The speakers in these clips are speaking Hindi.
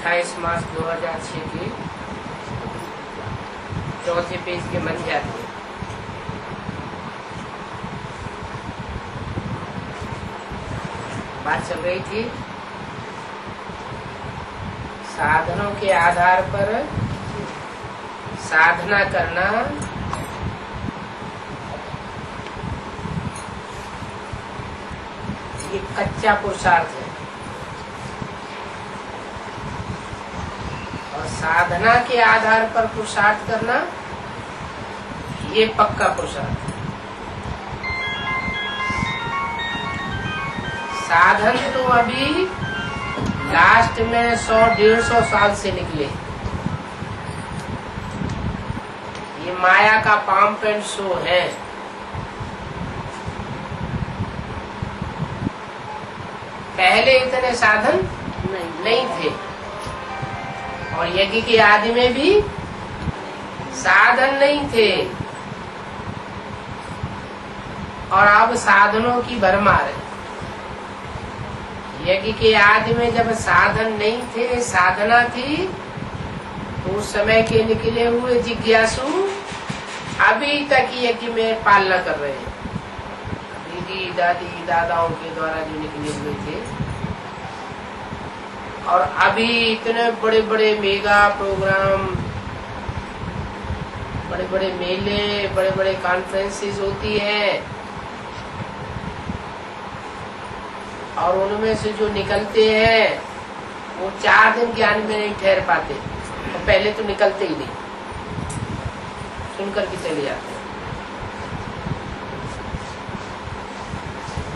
28 मार्च 2006 के चौथे पेज के मध्य आते बात चल रही थी साधनों के आधार पर साधना करना ये कच्चा पुरुषार्थ है और साधना के आधार पर पुरुषार्थ करना ये पक्का पुरुषार्थ है। साधन तो अभी लास्ट में 100-150 साल से निकले। ये माया का पाम्प एंड शो है। पहले इतने साधन नहीं थे और यज्ञ के आदि में भी साधन नहीं थे और अब साधनों की भरमार है। यज्ञ के आदि में जब साधन नहीं थे, साधना थी, तो उस समय के निकले हुए जिज्ञासु अभी तक यज्ञ में पालना कर रहे हैं। दीदी दादी दादाओं के द्वारा जो निकले हुए थे और अभी इतने बड़े बड़े मेगा प्रोग्राम, बड़े बड़े मेले, बड़े बड़े कॉन्फ्रेंसेस होती है और उनमें से जो निकलते हैं वो 4 दिन ज्ञान में नहीं ठहर पाते और पहले तो निकलते ही नहीं, सुनकर के चले जाते।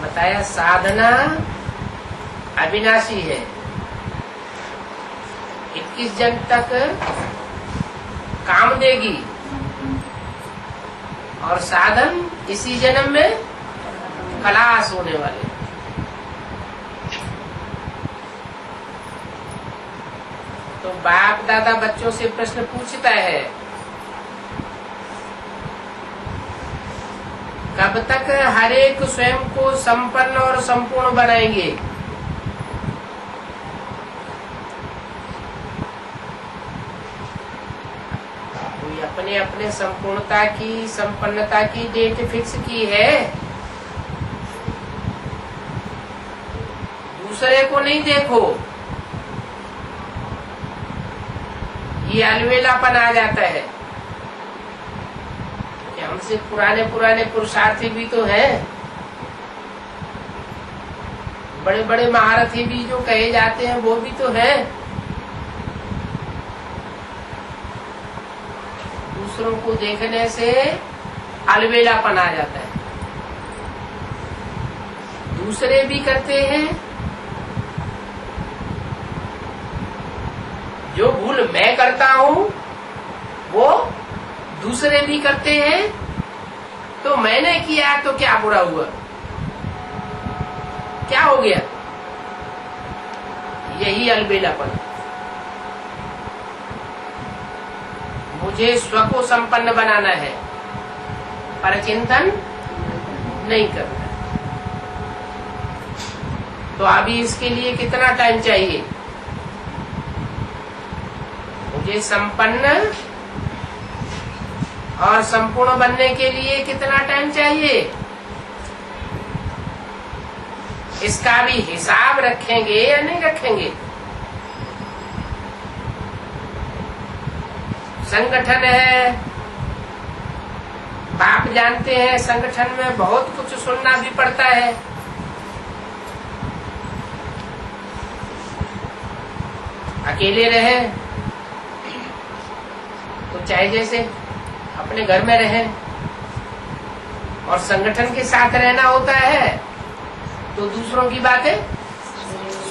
बताया साधना अविनाशी है, 21 जन्म तक काम देगी और साधन इसी जन्म में खलास होने वाले। तो बाप दादा बच्चों से प्रश्न पूछता है, कब तक हर एक स्वयं को संपन्न और संपूर्ण बनाएंगे? कोई अपने अपने संपूर्णता की, संपन्नता की डेट फिक्स की है, दूसरे को नहीं देखो। ये अलवेलापन आ जाता है कि हमसे पुराने पुराने पुरुषार्थी भी तो हैं, बड़े बड़े महारथी भी जो कहे जाते हैं वो भी तो हैं। दूसरों को देखने से अलवेलापन आ जाता है। दूसरे भी करते हैं, जो भूल मैं करता हूँ वो दूसरे भी करते हैं, तो मैंने किया तो क्या बुरा हुआ, क्या हो गया? यही अलबेलापन। मुझे स्व को संपन्न बनाना है, पर चिंतन नहीं करना। तो अभी इसके लिए कितना टाइम चाहिए? मुझे संपन्न और संपूर्ण बनने के लिए कितना टाइम चाहिए? इसका भी हिसाब रखेंगे या नहीं रखेंगे? संगठन है, बाप जानते हैं, संगठन में बहुत कुछ सुनना भी पड़ता है। अकेले रहे तो चाहे जैसे अपने घर में रहे और संगठन के साथ रहना होता है तो दूसरों की बातें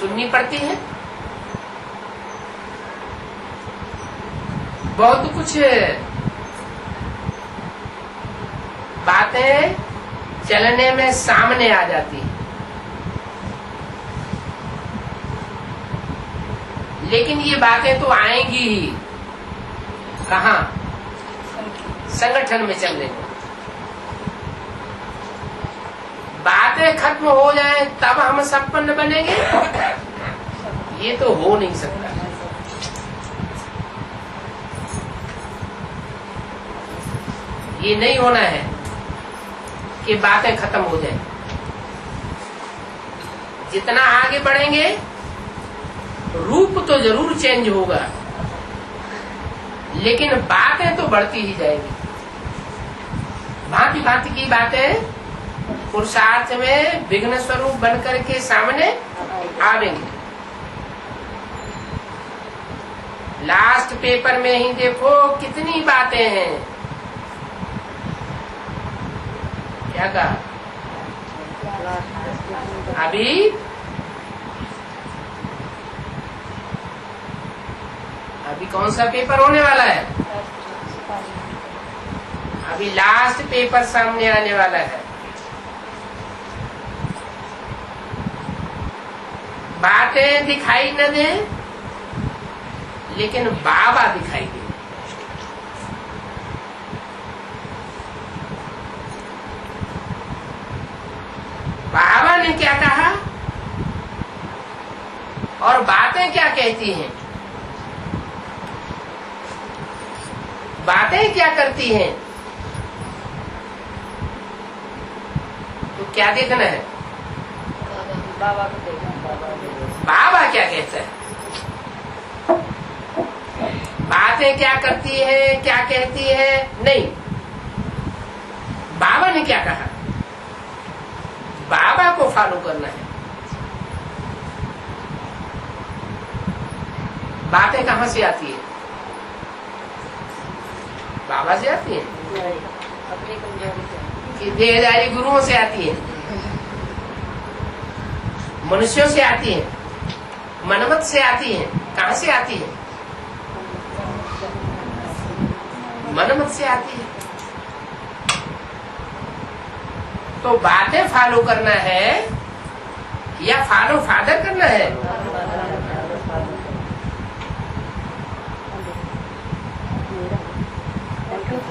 सुननी पड़ती है। बहुत कुछ बातें चलने में सामने आ जाती है, लेकिन ये बातें तो आएंगी ही कहाँ? संगठन में चलने में। बातें खत्म हो जाए तब हम संपन्न बनेंगे, ये तो हो नहीं सकता। ये नहीं होना है कि बातें खत्म हो जाए। जितना आगे बढ़ेंगे रूप तो जरूर चेंज होगा, लेकिन बातें तो बढ़ती ही जाएगी। भांति भांति की बातें पुरुषार्थ में विघ्न स्वरूप बनकर के सामने आवेंगे। लास्ट पेपर में ही देखो कितनी बातें हैं। क्या कहा? अभी कौन सा पेपर होने वाला है? अभी लास्ट पेपर सामने आने वाला है। बातें दिखाई न दे, लेकिन बाबा दिखाई दे। बाबा ने क्या कहा और बातें क्या कहती हैं, बातें क्या करती हैं, तो क्या देखना है? बाबा को देखना। बाबा क्या कहता है, बातें क्या करती है, क्या कहती है, नहीं। बाबा ने क्या कहा, बाबा को फॉलो करना है। बातें कहाँ से आती है? बाबा से आती है अपनी कमजोरी से, कि देहधारी गुरुओं से आती है, मनुष्यों से आती है, मनमत से आती है। कहाँ से आती है? मनमत से आती है। तो बातें फॉलो करना है या फॉलो फादर करना है?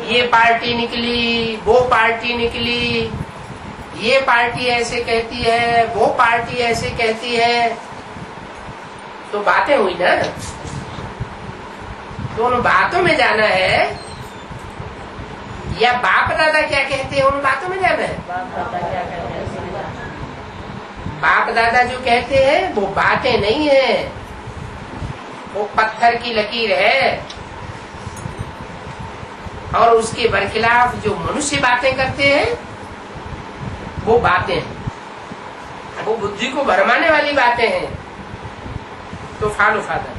ये पार्टी निकली, वो पार्टी निकली, ये पार्टी ऐसे कहती है, वो पार्टी ऐसे कहती है, तो बातें हुई ना। तो उन बातों में जाना है या बाप दादा क्या कहते हैं उन बातों में जाना है? बाप दादा जो कहते हैं वो बातें नहीं है, वो पत्थर की लकीर है। और उसके बरखिलाफ जो मनुष्य बातें करते हैं वो बातें हैं, वो बुद्धि को भरमाने वाली बातें हैं। तो फॉलो फादर।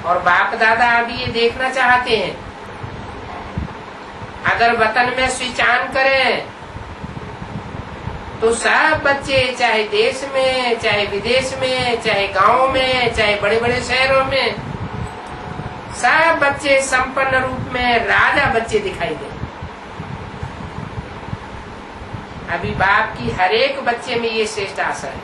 और बाप दादा अभी ये देखना चाहते हैं, अगर वतन में स्विच ऑन करें तो सब बच्चे, चाहे देश में, चाहे विदेश में, चाहे गांव में, चाहे बड़े बड़े शहरों में, सब बच्चे संपन्न रूप में राजा बच्चे दिखाई दे। अभी बाप की हर एक बच्चे में ये श्रेष्ठ आशा है।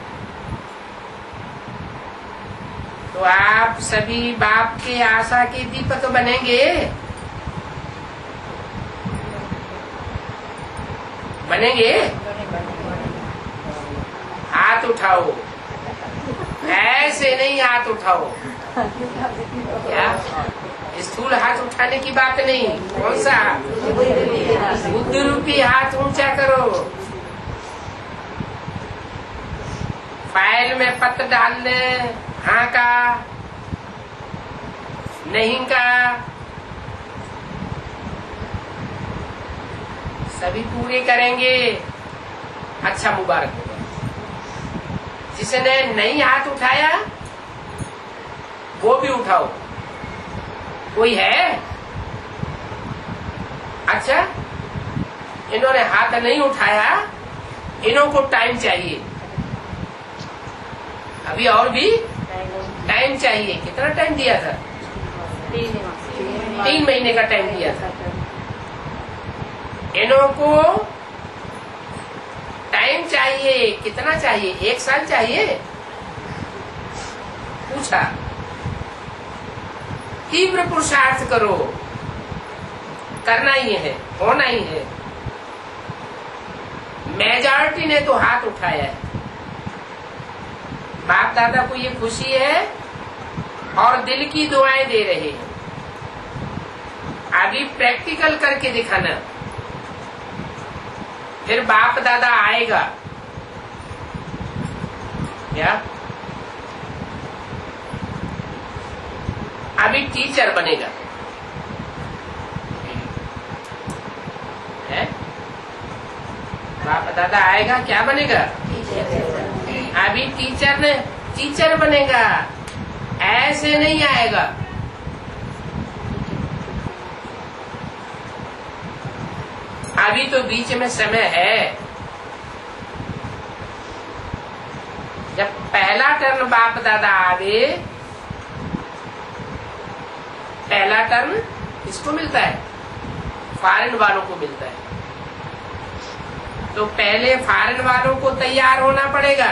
तो आप सभी बाप के आशा के दीपक बनेंगे, बनेंगे। हाथ उठाओ, ऐसे नहीं हाथ उठाओ। क्या स्थूल हाथ उठाने की बात नहीं, कौन सा? बुद्धि रूपी हाथ ऊंचा करो। फाइल में पत्र डाल दे, हाँ का, नहीं का, सभी पूरे करेंगे। अच्छा, मुबारक। जिसने नहीं हाथ उठाया वो भी उठाओ। कोई है? अच्छा, इन्होंने हाथ नहीं उठाया, इन्हों को टाइम चाहिए। अभी और भी टाइम चाहिए। कितना टाइम दिया था? 3 महीने का टाइम दिया था। इन्हों को टाइम चाहिए। कितना चाहिए? 1 साल चाहिए? पूछा। तीव्र पुरुषार्थ करो, करना ही है, होना ही है। मेजॉरिटी ने तो हाथ उठाया है। बाप दादा को ये खुशी है और दिल की दुआएं दे रहे हैं। अभी प्रैक्टिकल करके दिखाना, फिर बाप दादा आएगा क्या? अभी टीचर बनेगा है? बाप दादा आएगा क्या बनेगा? अभी टीचर बनेगा, ऐसे नहीं आएगा। अभी तो बीच में समय है। जब पहला टर्न बाप दादा आवे, पहला टर्न किसको मिलता है? फॉरेन वालों को मिलता है। तो पहले फॉरेन वालों को तैयार होना पड़ेगा।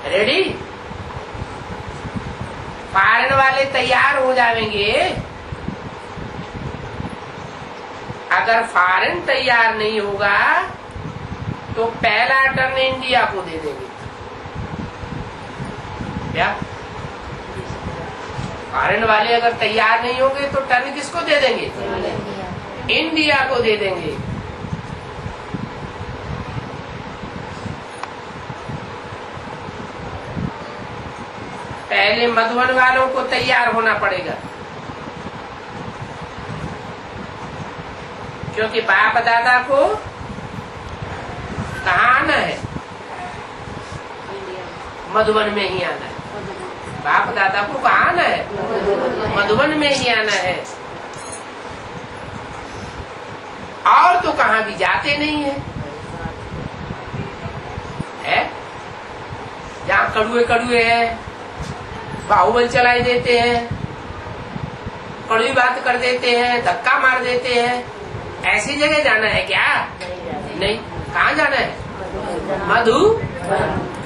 रेडी? फॉरेन वाले तैयार हो जाएंगे। अगर फॉरेन तैयार नहीं होगा तो पहला टर्न इंडिया को दे देंगे। क्या? फॉरेन वाले अगर तैयार नहीं होंगे तो टर्न किसको दे देंगे? इंडिया को दे देंगे। पहले मधुबन वालों को तैयार होना पड़ेगा, क्योंकि बाप दादा को कहाँ आना है? मधुबन में ही आना है। बाप दादा को कहाँ आना है? मधुबन में ही आना है। और तो कहाँ भी जाते नहीं है, जहाँ कड़ुए हैं, बाहुबल चलाई देते हैं, कड़वी बात कर देते हैं, धक्का मार देते हैं, ऐसी जगह जाना है क्या? नहीं। कहाँ जाना है?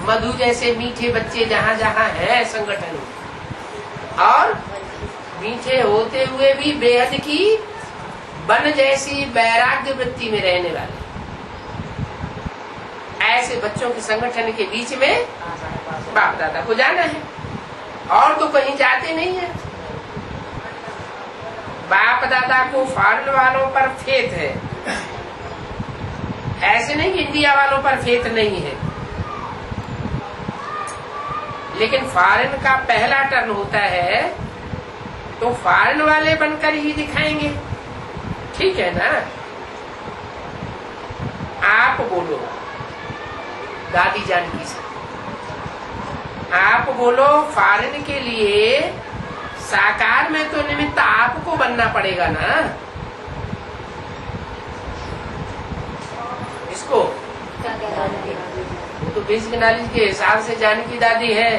मधु जैसे मीठे बच्चे जहाँ जहाँ है संगठन, और मीठे होते हुए भी बेहद की वन जैसी वैराग्य वृत्ति में रहने वाले, ऐसे बच्चों के संगठन के बीच में बाप दादा को जाना है। और तो कहीं जाते नहीं है। बाप दादा को फॉरेन वालों पर फेथ है, ऐसे नहीं कि इंडिया वालों पर फेथ नहीं है। लेकिन फॉरेन का पहला टर्न होता है तो फॉरेन वाले बनकर ही दिखाएंगे, ठीक है ना? आप बोलो दादी जानकी से, आप बोलो फॉरेन के लिए साकार में तो निमित्त आपको बनना पड़ेगा ना। इसको वो तो बेसिक नॉलेज के हिसाब से जानकी दादी है,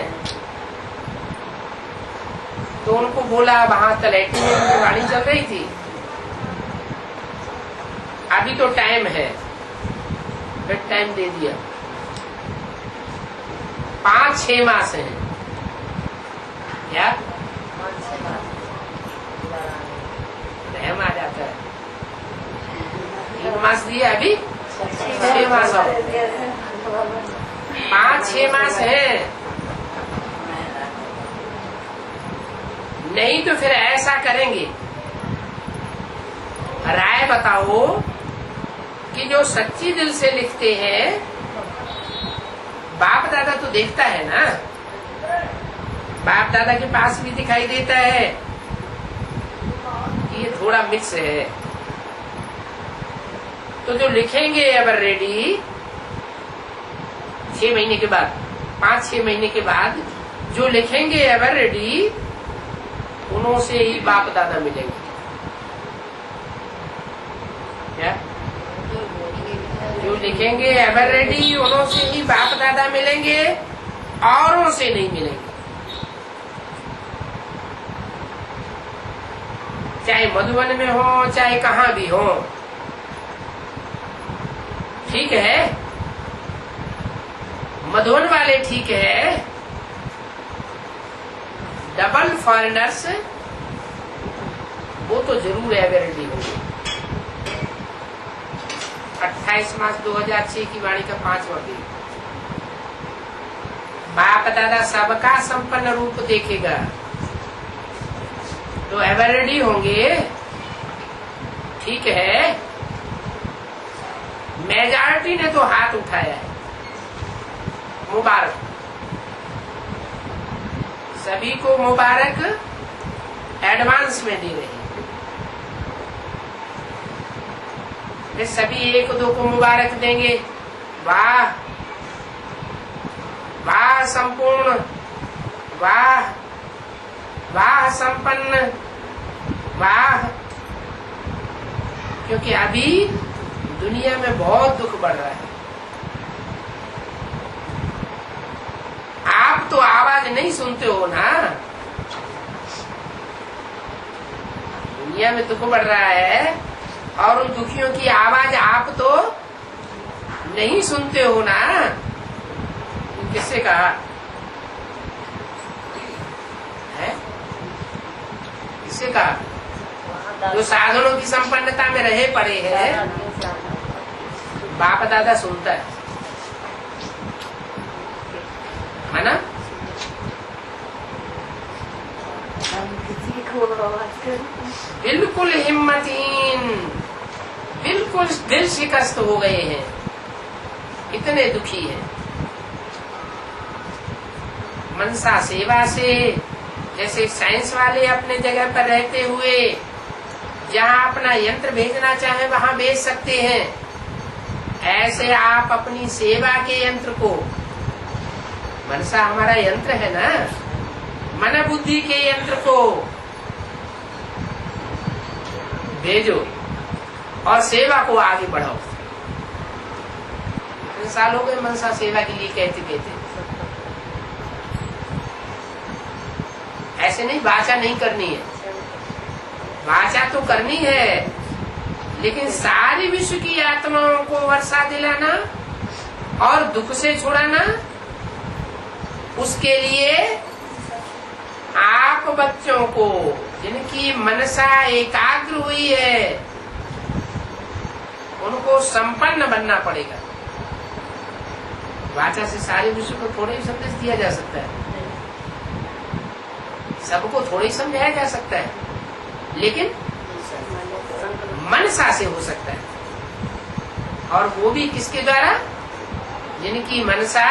तो उनको बोला, वहां तलैटी में उनकी वाणी चल रही थी। अभी तो टाइम है, फिर टाइम दे दिया। 5-6 मास है क्या? रहम आ जाता है। 1 मास दिया, अभी 6 मास और 5-6 मास है। नहीं तो फिर ऐसा करेंगे, राय बताओ कि जो सच्ची दिल से लिखते हैं, बाप दादा तो देखता है ना, बाप दादा के पास भी दिखाई देता है कि ये थोड़ा मिक्स है। तो जो लिखेंगे एवर रेडी 6 महीने के बाद, 5-6 महीने के बाद जो लिखेंगे एवर रेडी, उन्हों से ही बाप दादा मिलेंगे। क्या? जो लिखेंगे एवर रेडी, उन्हों से ही बाप दादा मिलेंगे, औरों से नहीं मिलेंगे। चाहे मधुबन में हो, चाहे कहाँ भी हो, ठीक है? मधुबन वाले ठीक है, डबल फॉरेनर्स वो तो जरूर एवर रेडी होंगे। 28 मार्च 2006 की वाणी का 5वां पेज। बाप दादा सबका संपन्न रूप देखेगा, तो एवरेडी होंगे, ठीक है। मेजॉरिटी ने तो हाथ उठाया है, मुबारक, सभी को मुबारक एडवांस में दे रहे हैं। वे सभी एक दो को मुबारक देंगे, वाह वाह संपूर्ण, वाह वाह संपन्न, वाह। क्योंकि अभी दुनिया में बहुत दुख बढ़ रहा है। आप तो आवाज नहीं सुनते हो ना, दुनिया में दुख बढ़ रहा है और उन दुखियों की आवाज आप तो नहीं सुनते हो ना। किससे कहा है? किससे कहा? जो साधनों की संपन्नता में रहे पड़े हैं, बाप दादा सुनता है ना। बिल्कुल हिम्मतहीन, बिल्कुल दिल शिकस्त हो गए हैं, इतने दुखी हैं। मनसा सेवा से, जैसे साइंस वाले अपने जगह पर रहते हुए जहाँ अपना यंत्र भेजना चाहे वहाँ भेज सकते हैं, ऐसे आप अपनी सेवा के यंत्र को, मनसा हमारा यंत्र है ना, मन बुद्धि के यंत्र को भेजो और सेवा को आगे बढ़ाओ। इतने साल हो गए मनसा सेवा के लिए कहते कहते। ऐसे नहीं, वाचा नहीं करनी है, वाचा तो करनी है, लेकिन सारी विश्व की आत्माओं को वर्षा दिलाना और दुख से छुड़ाना, उसके लिए आप बच्चों को जिनकी मनसा एकाग्र हुई है उनको संपन्न बनना पड़ेगा। वाचा से सारे विश्व को थोड़े ही संदेश दिया जा सकता है, सबको थोड़े ही समझाया जा सकता है, लेकिन मनसा से हो सकता है। और वो भी किसके द्वारा? जिनकी मनसा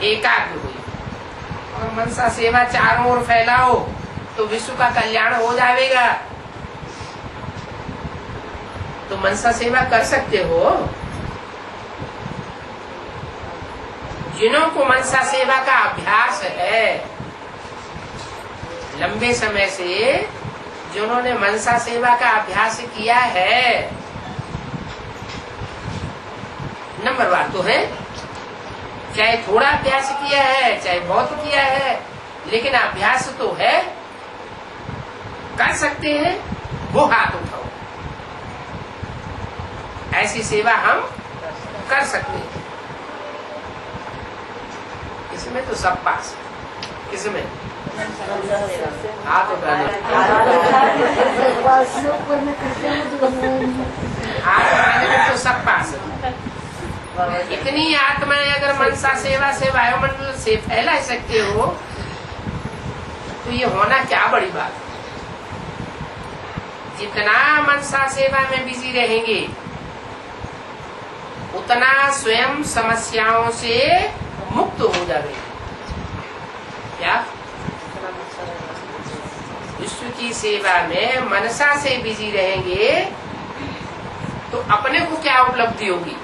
एकाग्र हुई। और मनसा सेवा चारों ओर फैलाओ तो विश्व का कल्याण हो जाएगा। तो मनसा सेवा कर सकते हो। जिन्हों को मनसा सेवा का अभ्यास है, लंबे समय से जिन्होंने मनसा सेवा का अभ्यास किया है, नंबरवार तो है, चाहे थोड़ा अभ्यास किया है चाहे बहुत किया है, लेकिन अभ्यास तो है, कर सकते हैं, वो हाथ उठाओ। ऐसी सेवा हम कर सकते हैं। इसमें तो सब पास है। इसमें हाथ उठाने, हाथ उठाने में तो सब पास है। इतनी आत्माएं अगर मनसा सेवा से वायुमंडल से फैला सकते हो तो ये होना क्या बड़ी बात है। जितना मनसा सेवा में बिजी रहेंगे उतना स्वयं समस्याओं से मुक्त हो जाएंगे। क्या विश्व की सेवा में मनसा से बिजी रहेंगे तो अपने को क्या उपलब्धि होगी?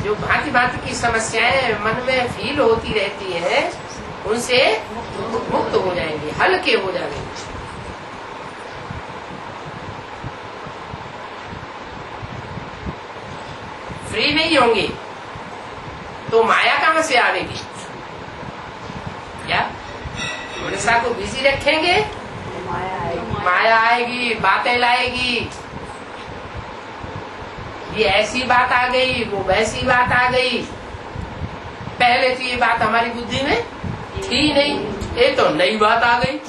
जो भांति भांति की समस्याएं मन में फील होती रहती है उनसे मुक्त हो जाएंगे, हल्के हो जाएंगे। फ्री नहीं होंगे तो माया कहां से आएगी? क्या मनसा को बिजी रखेंगे, माया आएगी, बातें लाएगी, ये ऐसी बात आ गई, वो वैसी बात आ गई। पहले तो ये बात हमारी बुद्धि में थी नहीं, ये तो नई बात आ गई।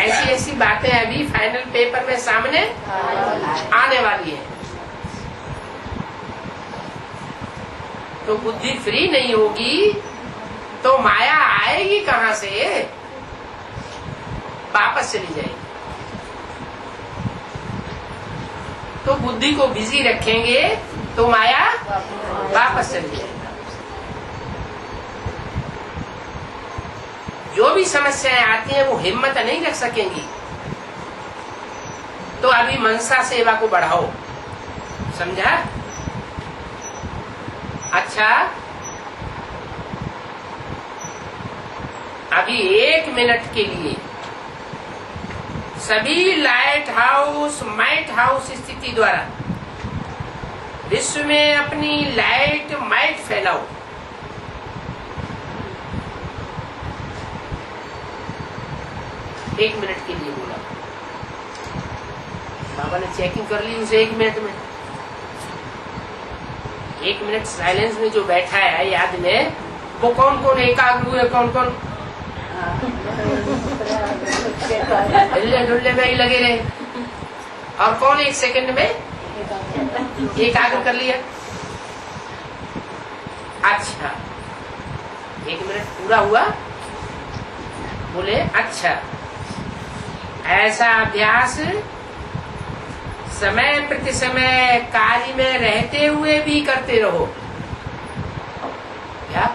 ऐसी ऐसी बातें अभी फाइनल पेपर में सामने आने वाली है। तो बुद्धि फ्री नहीं होगी तो माया आएगी कहाँ से? वापस चली जाएगी। तो बुद्धि को बिजी रखेंगे तो माया वापस चली जाएगी। जो भी समस्याएं आती हैं वो हिम्मत नहीं रख सकेंगी। तो अभी मनसा सेवा को बढ़ाओ, समझा? अच्छा, अभी 1 मिनट के लिए सभी लाइट हाउस माइट हाउस स्थिति द्वारा विश्व में अपनी लाइट माइट फैलाओ। एक मिनट के लिए बोला। बाबा ने चेकिंग कर ली उसे 1 मिनट में। 1 मिनट साइलेंस में जो बैठा है याद में, वो कौन कौन एकाग्र हुए, कौन कौन हिलने डुलने में ही लगे रहे, और कौन 1 सेकंड में एकाग्र कर लिया। अच्छा, 1 मिनट पूरा हुआ, बोले अच्छा, ऐसा अभ्यास समय प्रति समय कार्य में रहते हुए भी करते रहो। क्या?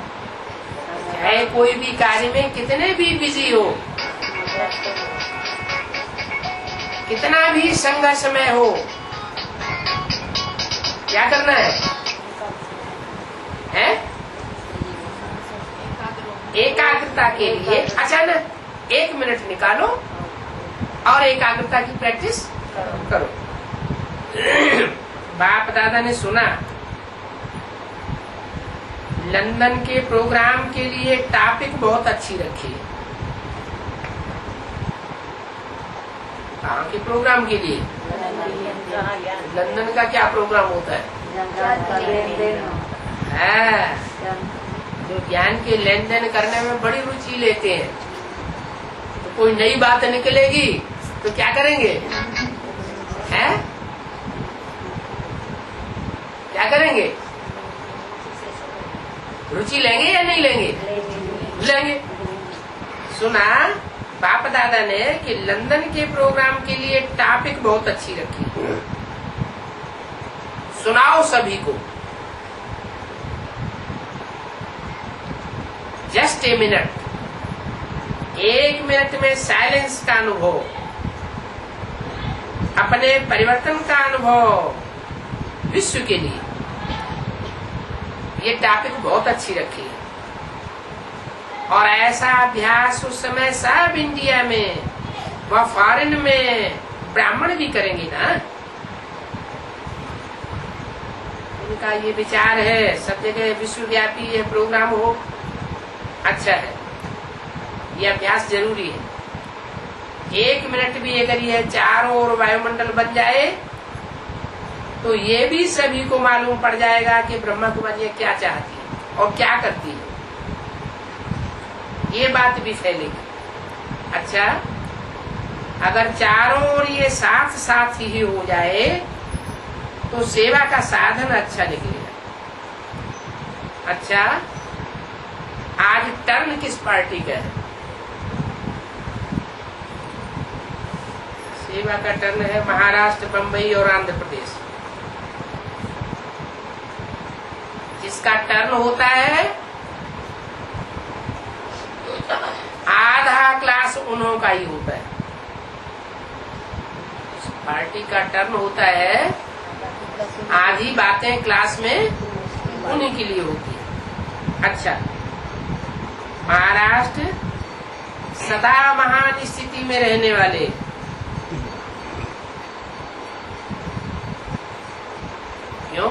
चाहे कोई भी कार्य में कितने भी बिजी हो, कितना भी संघर्ष में हो, क्या करना है? एकाग्रता के लिए अचानक 1 मिनट निकालो और एकाग्रता की प्रैक्टिस करो। बाप दादा ने सुना लंदन के प्रोग्राम के लिए टॉपिक बहुत अच्छी रखी है। कहाँ के प्रोग्राम के लिए? लंदन का क्या प्रोग्राम होता है? जो ज्ञान के लेन देन करने में बड़ी रुचि लेते हैं, तो कोई नई बात निकलेगी तो क्या करेंगे? हैं? क्या करेंगे? रुचि लेंगे या नहीं लेंगे? लेंगे। सुना बाप दादा ने कि लंदन के प्रोग्राम के लिए टॉपिक बहुत अच्छी रखी, सुनाओ सभी को। जस्ट ए मिनट, 1 मिनट में साइलेंस का अनुभव, अपने परिवर्तन का अनुभव विश्व के लिए, ये टॉपिक बहुत अच्छी रखी है। और ऐसा अभ्यास उस समय सब इंडिया में व फॉरेन में ब्राह्मण भी करेंगे ना। उनका ये विचार है सब जगह विश्वव्यापी ये प्रोग्राम हो, अच्छा है, ये अभ्यास जरूरी है। 1 मिनट भी अगर ये चारों ओर वायुमंडल बन जाए तो ये भी सभी को मालूम पड़ जाएगा कि ब्रह्मा कुमारी क्या चाहती है और क्या करती है, ये बात भी फैलेगी। अच्छा, अगर चारों ओर ये साथ साथ ही हो जाए तो सेवा का साधन अच्छा निकलेगा। अच्छा, आज टर्न किस पार्टी का है? सेवा का टर्न है महाराष्ट्र, बंबई और आंध्र प्रदेश। जिसका टर्न होता है आधा क्लास उन्हों का ही होता है। पार्टी का टर्न होता है, आधी बातें क्लास में उन्हीं के लिए होती है। अच्छा, महाराष्ट्र सदा महान स्थिति में रहने वाले, क्यों?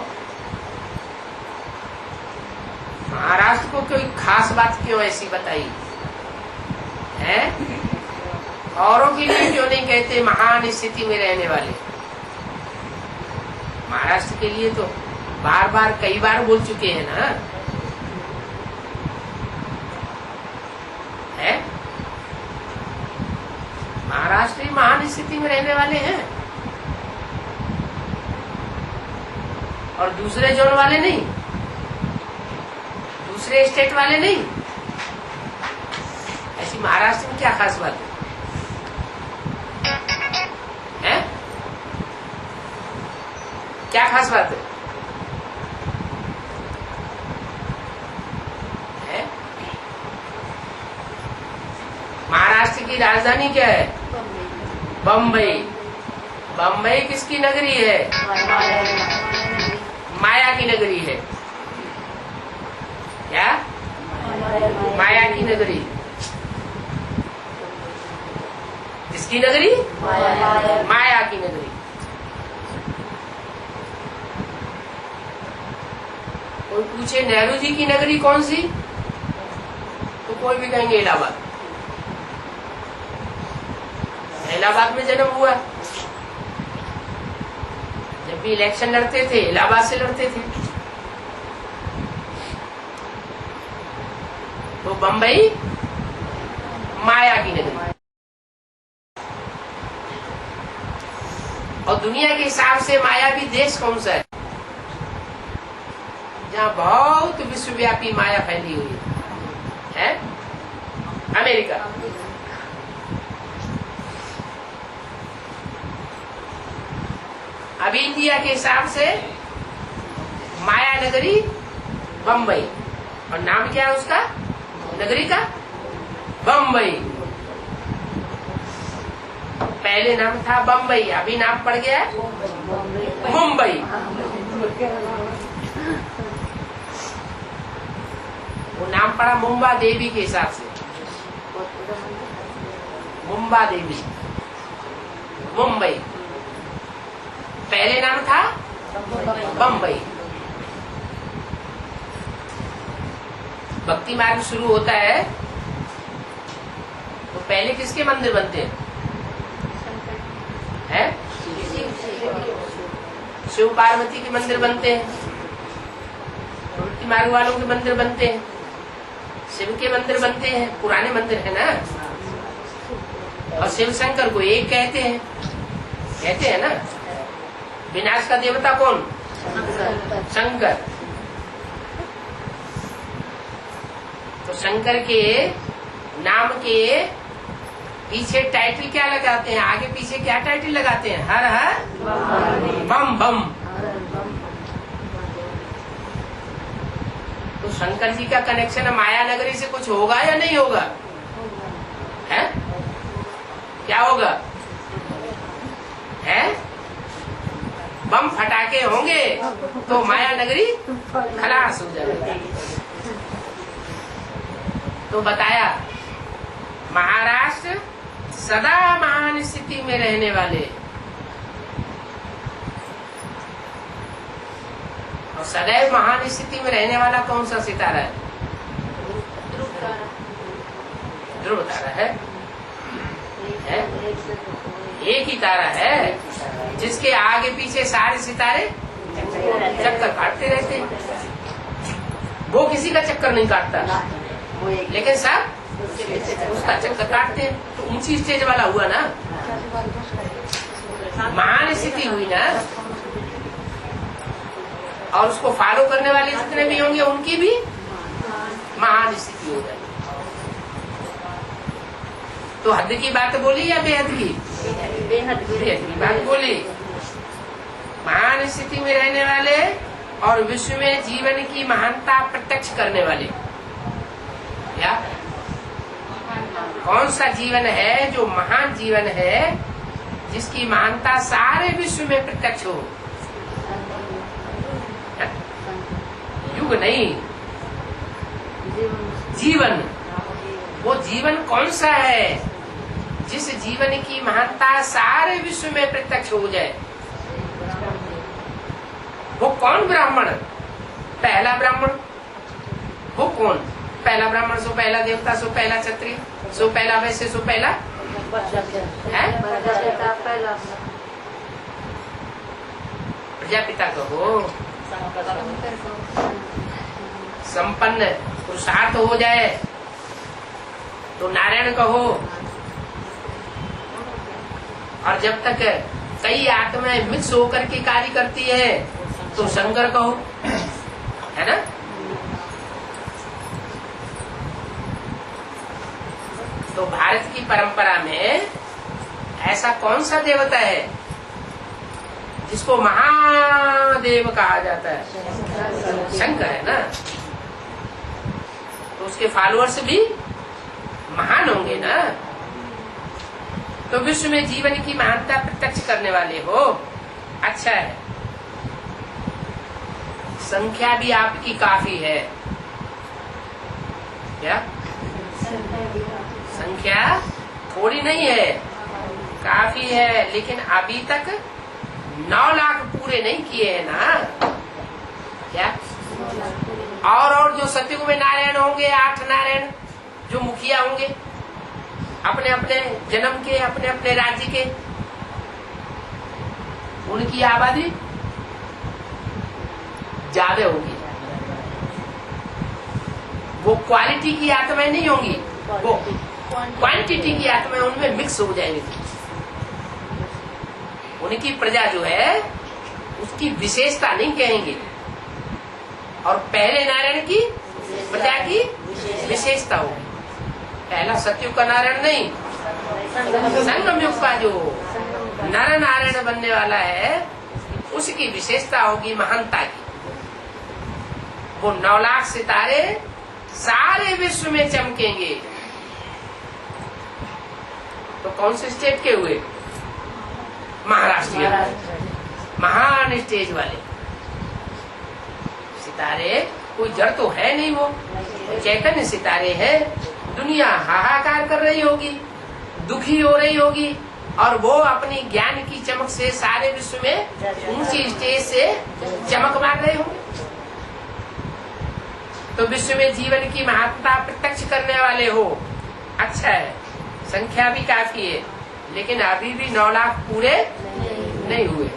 महाराष्ट्र को कोई खास बात क्यों ऐसी बताई है? औरों के लिए क्यों नहीं कहते महान स्थिति में रहने वाले? महाराष्ट्र के लिए तो बार बार कई बार बोल चुके हैं ना। है महाराष्ट्र महान स्थिति में रहने वाले हैं और दूसरे जोन वाले नहीं, दूसरे स्टेट वाले नहीं। ऐसी महाराष्ट्र में क्या खास बात है? क्या खास बात है? महाराष्ट्र की राजधानी क्या है? बम्बई। बम्बई किसकी नगरी है? माया की नगरी है। क्या? माया की नगरी। किसकी नगरी? माया की नगरी। कोई पूछे नेहरू जी की नगरी कौन सी, तो कोई भी कहेंगे इलाहाबाद। इलाहाबाद में जन्म हुआ। जब भी इलेक्शन लड़ते थे इलाहाबाद से लड़ते थे। तो बम्बई माया की नगरी। और दुनिया के हिसाब से मायावी देश कौन सा है? जहाँ बहुत विश्वव्यापी माया फैली हुई है? अमेरिका। अभी इंडिया के हिसाब से माया नगरी बम्बई। और नाम क्या है उसका, नगरी का? बम्बई। पहले नाम था बम्बई, अभी नाम पड़ गया है मुंबई। वो नाम पड़ा मुंबा देवी के हिसाब से। मुंबा देवी, मुंबई। पहले नाम था बम्बई। भक्ति मार्ग शुरू होता है तो पहले किसके मंदिर बनते हैं? शिव पार्वती के मंदिर बनते हैं। भक्ति मार्ग वालों के मंदिर बनते हैं, शिव के मंदिर बनते हैं। पुराने मंदिर है ना। और शिव शंकर को एक कहते हैं ना। विनाश का देवता कौन? शंकर। तो शंकर के नाम के पीछे टाइटल क्या लगाते हैं? आगे पीछे क्या टाइटल लगाते हैं? हर हर बम बम। तो शंकर जी का कनेक्शन माया नगरी से कुछ होगा या नहीं होगा? है? क्या होगा? है? बम फटाके होंगे तो माया नगरी खलास हो जाएगी। तो बताया महाराष्ट्र सदा महान स्थिति में रहने वाले, और सदैव महान स्थिति में रहने वाला कौन सा सितारा है? ध्रुव तारा है? एक ही तारा है जिसके आगे पीछे सारे सितारे चक्कर काटते रहते हैं। वो किसी का चक्कर नहीं काटता, लेकिन सब उसका चक्कर काटते हैं। तो ऊंची स्टेज वाला हुआ ना, महान स्थिति हुई ना। और उसको फॉलो करने वाले जितने भी होंगे उनकी भी महान स्थिति हो जाएगी। तो हद की बात बोली या बेहद की? बेहद की बात बोली। महान स्थिति में रहने वाले और विश्व में जीवन की महानता प्रत्यक्ष करने वाले। क्या कौन सा जीवन है जो महान जीवन है, जिसकी महानता सारे विश्व में प्रत्यक्ष हो? युग नहीं, जीवन। वो जीवन कौन सा है जिस जीवन की महानता सारे विश्व में प्रत्यक्ष हो जाए? वो कौन ब्राह्मण? पहला ब्राह्मण। वो कौन? पहला ब्राह्मण सो पहला देवता, सो पहला क्षत्रिय, सो पहला वैश्य, सो पहला है प्रजापिता कहो। संपन्न पुरुषार्थ हो जाए तो नारायण कहो। और जब तक कई आत्माएं मिक्स होकर के कार्य करती है तो शंकर कहो, है ना। भारत की परंपरा में ऐसा कौन सा देवता है जिसको महादेव कहा जाता है? शंकर है ना। तो उसके फॉलोअर्स भी महान होंगे ना। तो विश्व में जीवन की महानता प्रत्यक्ष करने वाले हो, अच्छा है। संख्या भी आपकी काफी है। क्या संख्या थोड़ी नहीं है, काफी है। लेकिन अभी तक 9 लाख पूरे नहीं किए हैं ना। क्या और जो सतयुग में नारायण होंगे, 8 नारायण जो मुखिया होंगे अपने अपने जन्म के, अपने अपने राज्य के, उनकी आबादी ज्यादा होगी। वो क्वालिटी की आत्माएं नहीं होंगी, वो क्वांटिटी की आत्माएं उनमें मिक्स हो जाएंगी। उनकी प्रजा जो है उसकी विशेषता नहीं कहेंगे, और पहले नारायण की प्रजा की विशेषता होगी। पहला सतयुग का नारायण नहीं, संगम युग का जो नर नारायण बनने वाला है उसकी विशेषता होगी महानता की। वो 9 लाख सितारे सारे विश्व में चमकेंगे। तो कौन से स्टेट के हुए? महाराष्ट्र के महान स्टेज वाले सितारे। कोई जड़ तो है नहीं, वो चैतन्य सितारे हैं। दुनिया हाहाकार कर रही होगी, दुखी हो रही होगी, और वो अपनी ज्ञान की चमक से सारे विश्व में ऊंची स्टेज से चमक मार रहे होंगे। तो विश्व में जीवन की महत्ता प्रत्यक्ष करने वाले हो, अच्छा है। संख्या भी काफी है, लेकिन अभी भी 9 लाख पूरे नहीं हुए।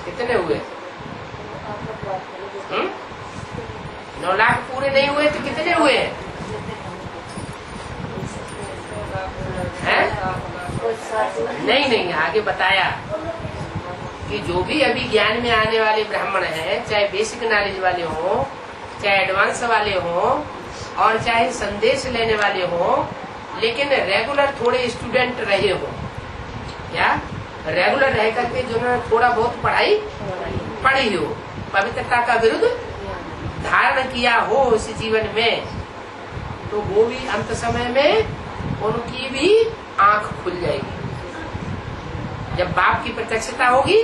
कितने हुए? 9 लाख पूरे नहीं हुए तो कितने हुए हैं? नहीं, आगे बताया कि जो भी अभी ज्ञान में आने वाले ब्राह्मण हैं, चाहे बेसिक नॉलेज वाले हों, चाहे एडवांस वाले हों, और चाहे संदेश लेने वाले हों, लेकिन रेगुलर थोड़े स्टूडेंट रहे हो, या रेगुलर रह करके जिन्होंने थोड़ा बहुत पढ़ाई पढ़ी हो, पवित्रता का विरुद्ध धारण किया हो इस जीवन में, तो वो भी अंत समय में उनकी भी आंख खुल जाएगी। जब बाप की प्रत्यक्षता होगी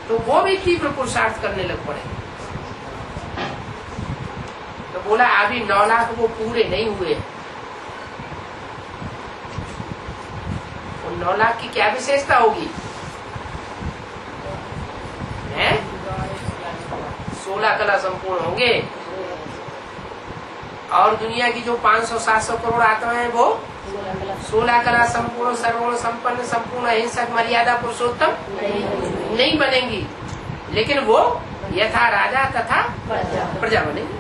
तो वो भी तीव्र पुरुषार्थ करने लग पड़े। तो बोला अभी 9 लाख वो पूरे नहीं हुए। उन 9 लाख की क्या विशेषता होगी? 16 कला संपूर्ण होंगे, और दुनिया की जो 500-700 करोड़ आत्माएं हैं वो 16 कला संपूर्ण, सर्वगुण संपन्न, संपूर्ण अहिंसक, मर्यादा पुरुषोत्तम नहीं बनेंगी, लेकिन वो यथा राजा तथा प्रजा बनेंगी।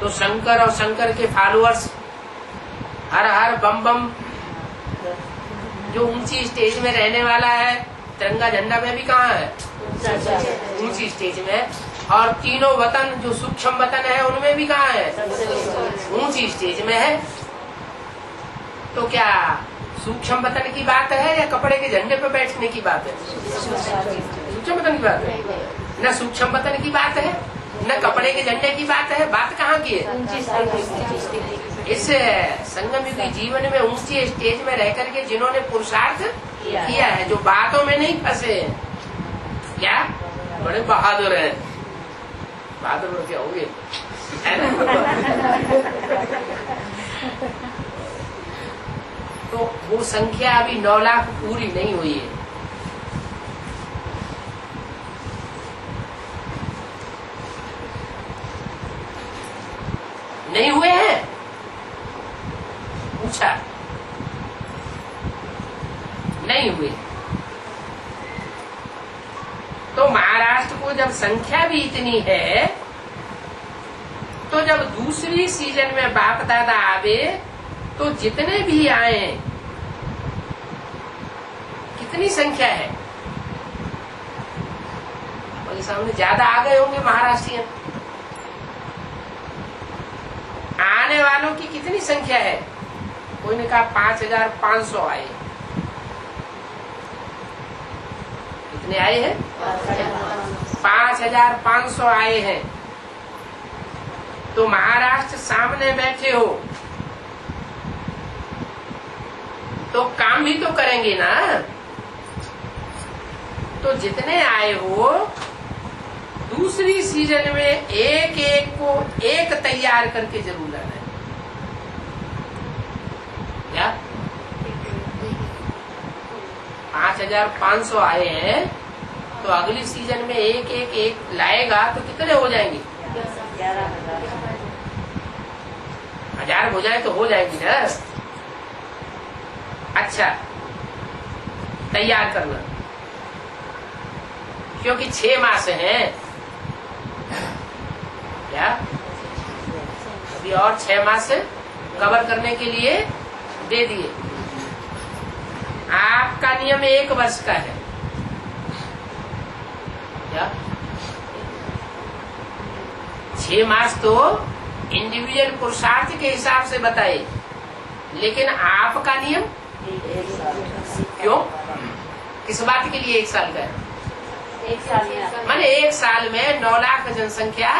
तो शंकर और शंकर के फॉलोअर्स, हर हर बम बम जो ऊंची स्टेज में रहने वाला है, तिरंगा झंडा में भी कहाँ है? ऊंची स्टेज में। और तीनों वतन जो सूक्ष्म वतन है उनमें भी कहाँ है? ऊंची स्टेज में है। तो क्या सूक्ष्म वतन की बात है या कपड़े के झंडे पे बैठने की बात है? सूक्ष्म वतन की बात है। न सूक्ष्म वतन की बात है, न कपड़े के झंडे की बात है। बात कहाँ की है? इस संगम युग के जीवन में ऊंची स्टेज में रह करके जिन्होंने पुरुषार्थ किया है, जो बातों में नहीं फंसे, क्या बड़े बहादुर हैं। बहादुर क्या होंगे? तो वो संख्या अभी 9 लाख पूरी नहीं हुई है। नहीं हुए हैं? पूछा, नहीं हुए। तो महाराष्ट्र को जब संख्या भी इतनी है, तो जब दूसरी सीजन में बाप दादा आवे तो जितने भी आए कितनी संख्या है? बोले सामने ज्यादा आ गए होंगे महाराष्ट्रियन। आने वालों की कितनी संख्या है? कोई ने कहा 5500 आए। कितने आए हैं? 5500 आए हैं। तो महाराष्ट्र सामने बैठे हो तो काम भी तो करेंगे ना। तो जितने आए हो दूसरी सीजन में एक एक को एक तैयार करके जरूर लाना है। क्या 5500 आए हैं तो अगली सीजन में एक एक एक लाएगा तो कितने हो जाएंगे? 1000 हो जाए तो हो जाएगी ना। अच्छा, तैयार करना, क्योंकि 6 मास हैं। क्या अभी और 6 मास कवर करने के लिए दे दिए। आपका नियम 1 वर्ष का है। क्या 6 मास तो इंडिविजुअल पुरुषार्थ के हिसाब से बताए, लेकिन आपका नियम क्यों? किस बात के लिए 1 साल का है? 1 साल में माने 1 साल में 9 लाख जनसंख्या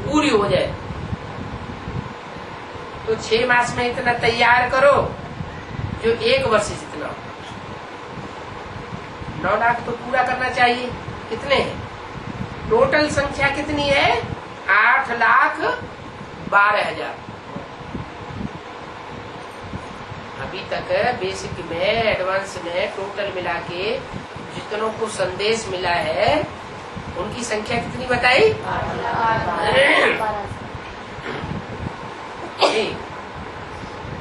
पूरी हो जाए। तो 6 मास में इतना तैयार करो जो 1 वर्ष जितना हो। 9 लाख तो पूरा करना चाहिए। कितने हैं? टोटल संख्या कितनी है? 8,12,000। अभी तक बेसिक में, एडवांस में टोटल मिला के जितनों को संदेश मिला है उनकी संख्या कितनी बताई?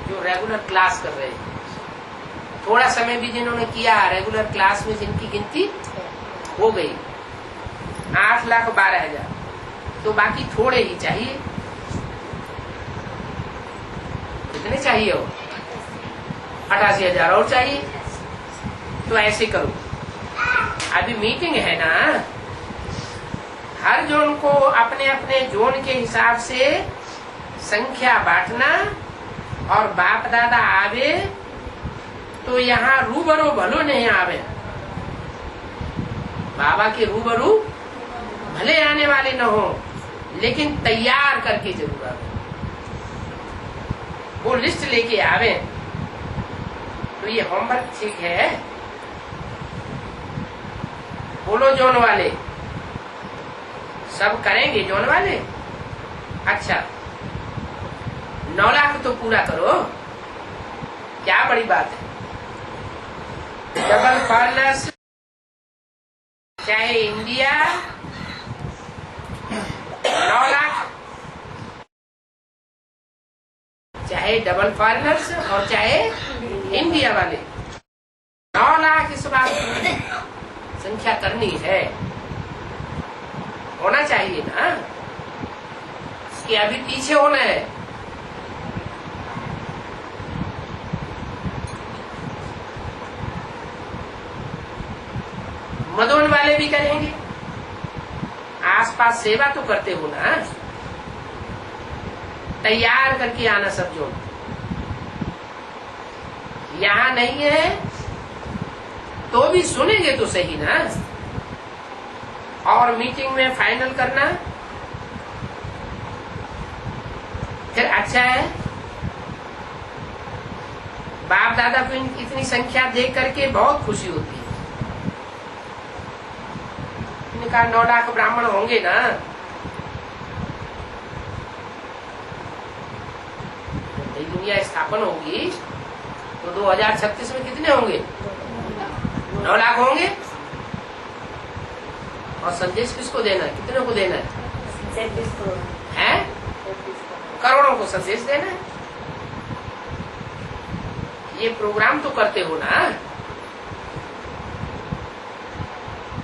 जो रेगुलर क्लास कर रहे हैं, थोड़ा समय भी जिन्होंने किया रेगुलर क्लास में, जिनकी गिनती हो गई 8,12,000। तो बाकी थोड़े ही चाहिए। कितने चाहिए हो? 88,000 और चाहिए। तो ऐसे करो, अभी मीटिंग है ना, हर जोन को अपने अपने जोन के हिसाब से संख्या बांटना, और बाप दादा आवे तो यहाँ रूबरू भलो नहीं आवे। बाबा के रूबरू भले आने वाले न हो, लेकिन तैयार करके जरूर आवे। वो लिस्ट लेके आवे। तो ये होमवर्क ठीक है। बोलो जोन वाले, सब करेंगे जोन वाले? अच्छा, 9 लाख तो पूरा करो, क्या बड़ी बात है। डबल फॉरनर्स चाहे इंडिया 9 लाख, चाहे डबल फॉरनर्स और चाहे इंडिया वाले 9 लाख इस बार संख्या करनी है। होना चाहिए ना कि अभी पीछे होना है। मदन वाले भी करेंगे, आसपास सेवा तो करते हो ना। तैयार करके आना सब जोन। यहाँ नहीं है तो भी सुनेंगे तो सही ना, और मीटिंग में फाइनल करना फिर अच्छा है। बाप दादा को इतनी संख्या देख करके बहुत खुशी होती है। इनका 9 लाख ब्राह्मण होंगे ना, नई दुनिया स्थापन होगी तो 2036 में कितने होंगे? 9 लाख होंगे। और संदेश किसको देना है? कितने को देना है? करोड़ों को संदेश देना है। ये प्रोग्राम तो करते हो ना,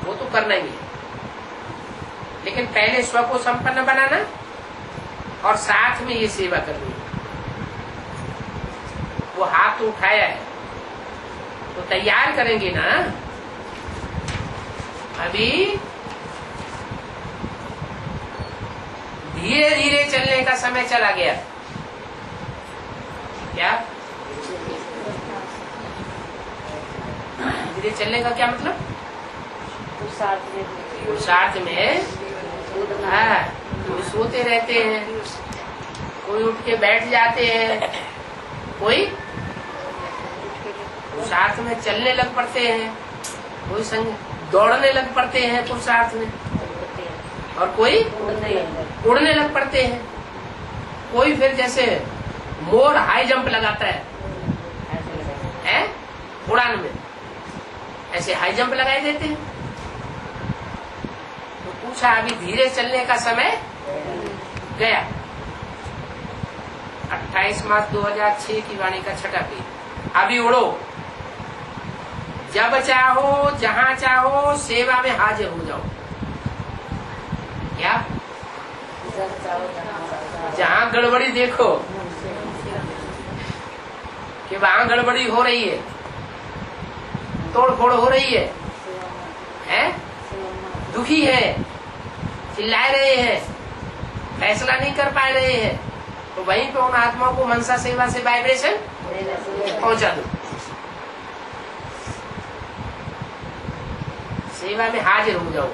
वो तो करना ही है। लेकिन पहले स्व को संपन्न बनाना और साथ में ये सेवा करनी। वो हाथ तो उठाया है तो तैयार करेंगे ना। अभी धीरे धीरे चलने का समय चला गया। क्या धीरे चलने का क्या मतलब? पुरुषार्थ में हाँ, कोई सोते रहते हैं, कोई उठ के बैठ जाते हैं, कोई पुरुषार्थ में चलने लग पड़ते हैं, कोई संग दौड़ने लग पड़ते हैं पुरुषार्थ में, और कोई उड़ने लग पड़ते हैं। कोई फिर जैसे मोर हाई जंप लगाता है उड़ान में, ऐसे हाई जंप लगाए देते हैं। तो पूछा अभी धीरे चलने का समय गया। 28 मार्च 2006 की वाणी का छठा पेज। अभी उड़ो, जब चाहो जहां चाहो सेवा में हाजिर हो जाओ। क्या? जहां गड़बड़ी देखो कि वहां गड़बड़ी हो रही है, तोड़ फोड़ हो रही है, दुखी है, चिल्ला रहे हैं, फैसला नहीं कर पा रहे हैं, तो वहीं पे उन आत्माओं को मनसा सेवा से वाइब्रेशन पहुंचा दो। सेवा में हाजिर हो जाओ,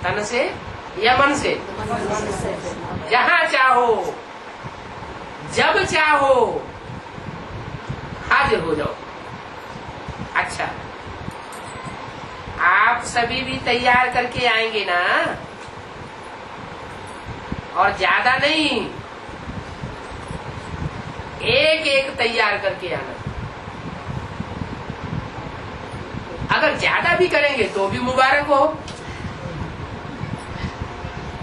तन से या मन से, जहां चाहो जब चाहो हाजिर हो जाओ। अच्छा, आप सभी भी तैयार करके आएंगे ना, और ज्यादा नहीं, एक एक तैयार करके आना। अगर ज्यादा भी करेंगे तो भी मुबारक हो,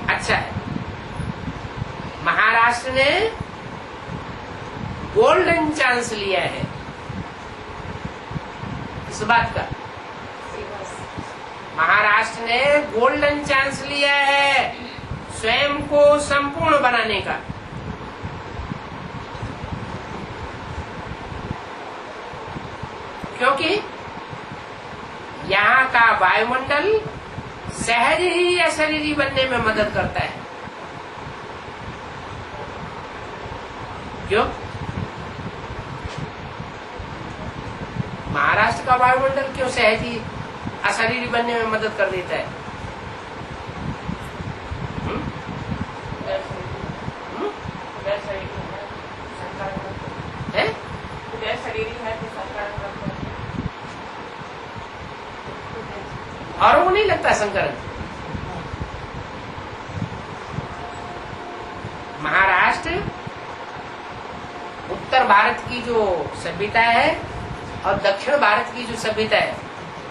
अच्छा है। महाराष्ट्र ने गोल्डन चांस लिया है इस बात का। महाराष्ट्र ने गोल्डन चांस लिया है स्वयं को संपूर्ण बनाने का। क्योंकि यहाँ का वायुमंडल सहज ही अशरीरी बनने में मदद करता है। क्यों? महाराष्ट्र का वायुमंडल क्यों सहज ही अशरीरी बनने में मदद कर देता है? और वो नहीं लगता संकरण। महाराष्ट्र उत्तर भारत की जो सभ्यता है और दक्षिण भारत की जो सभ्यता है,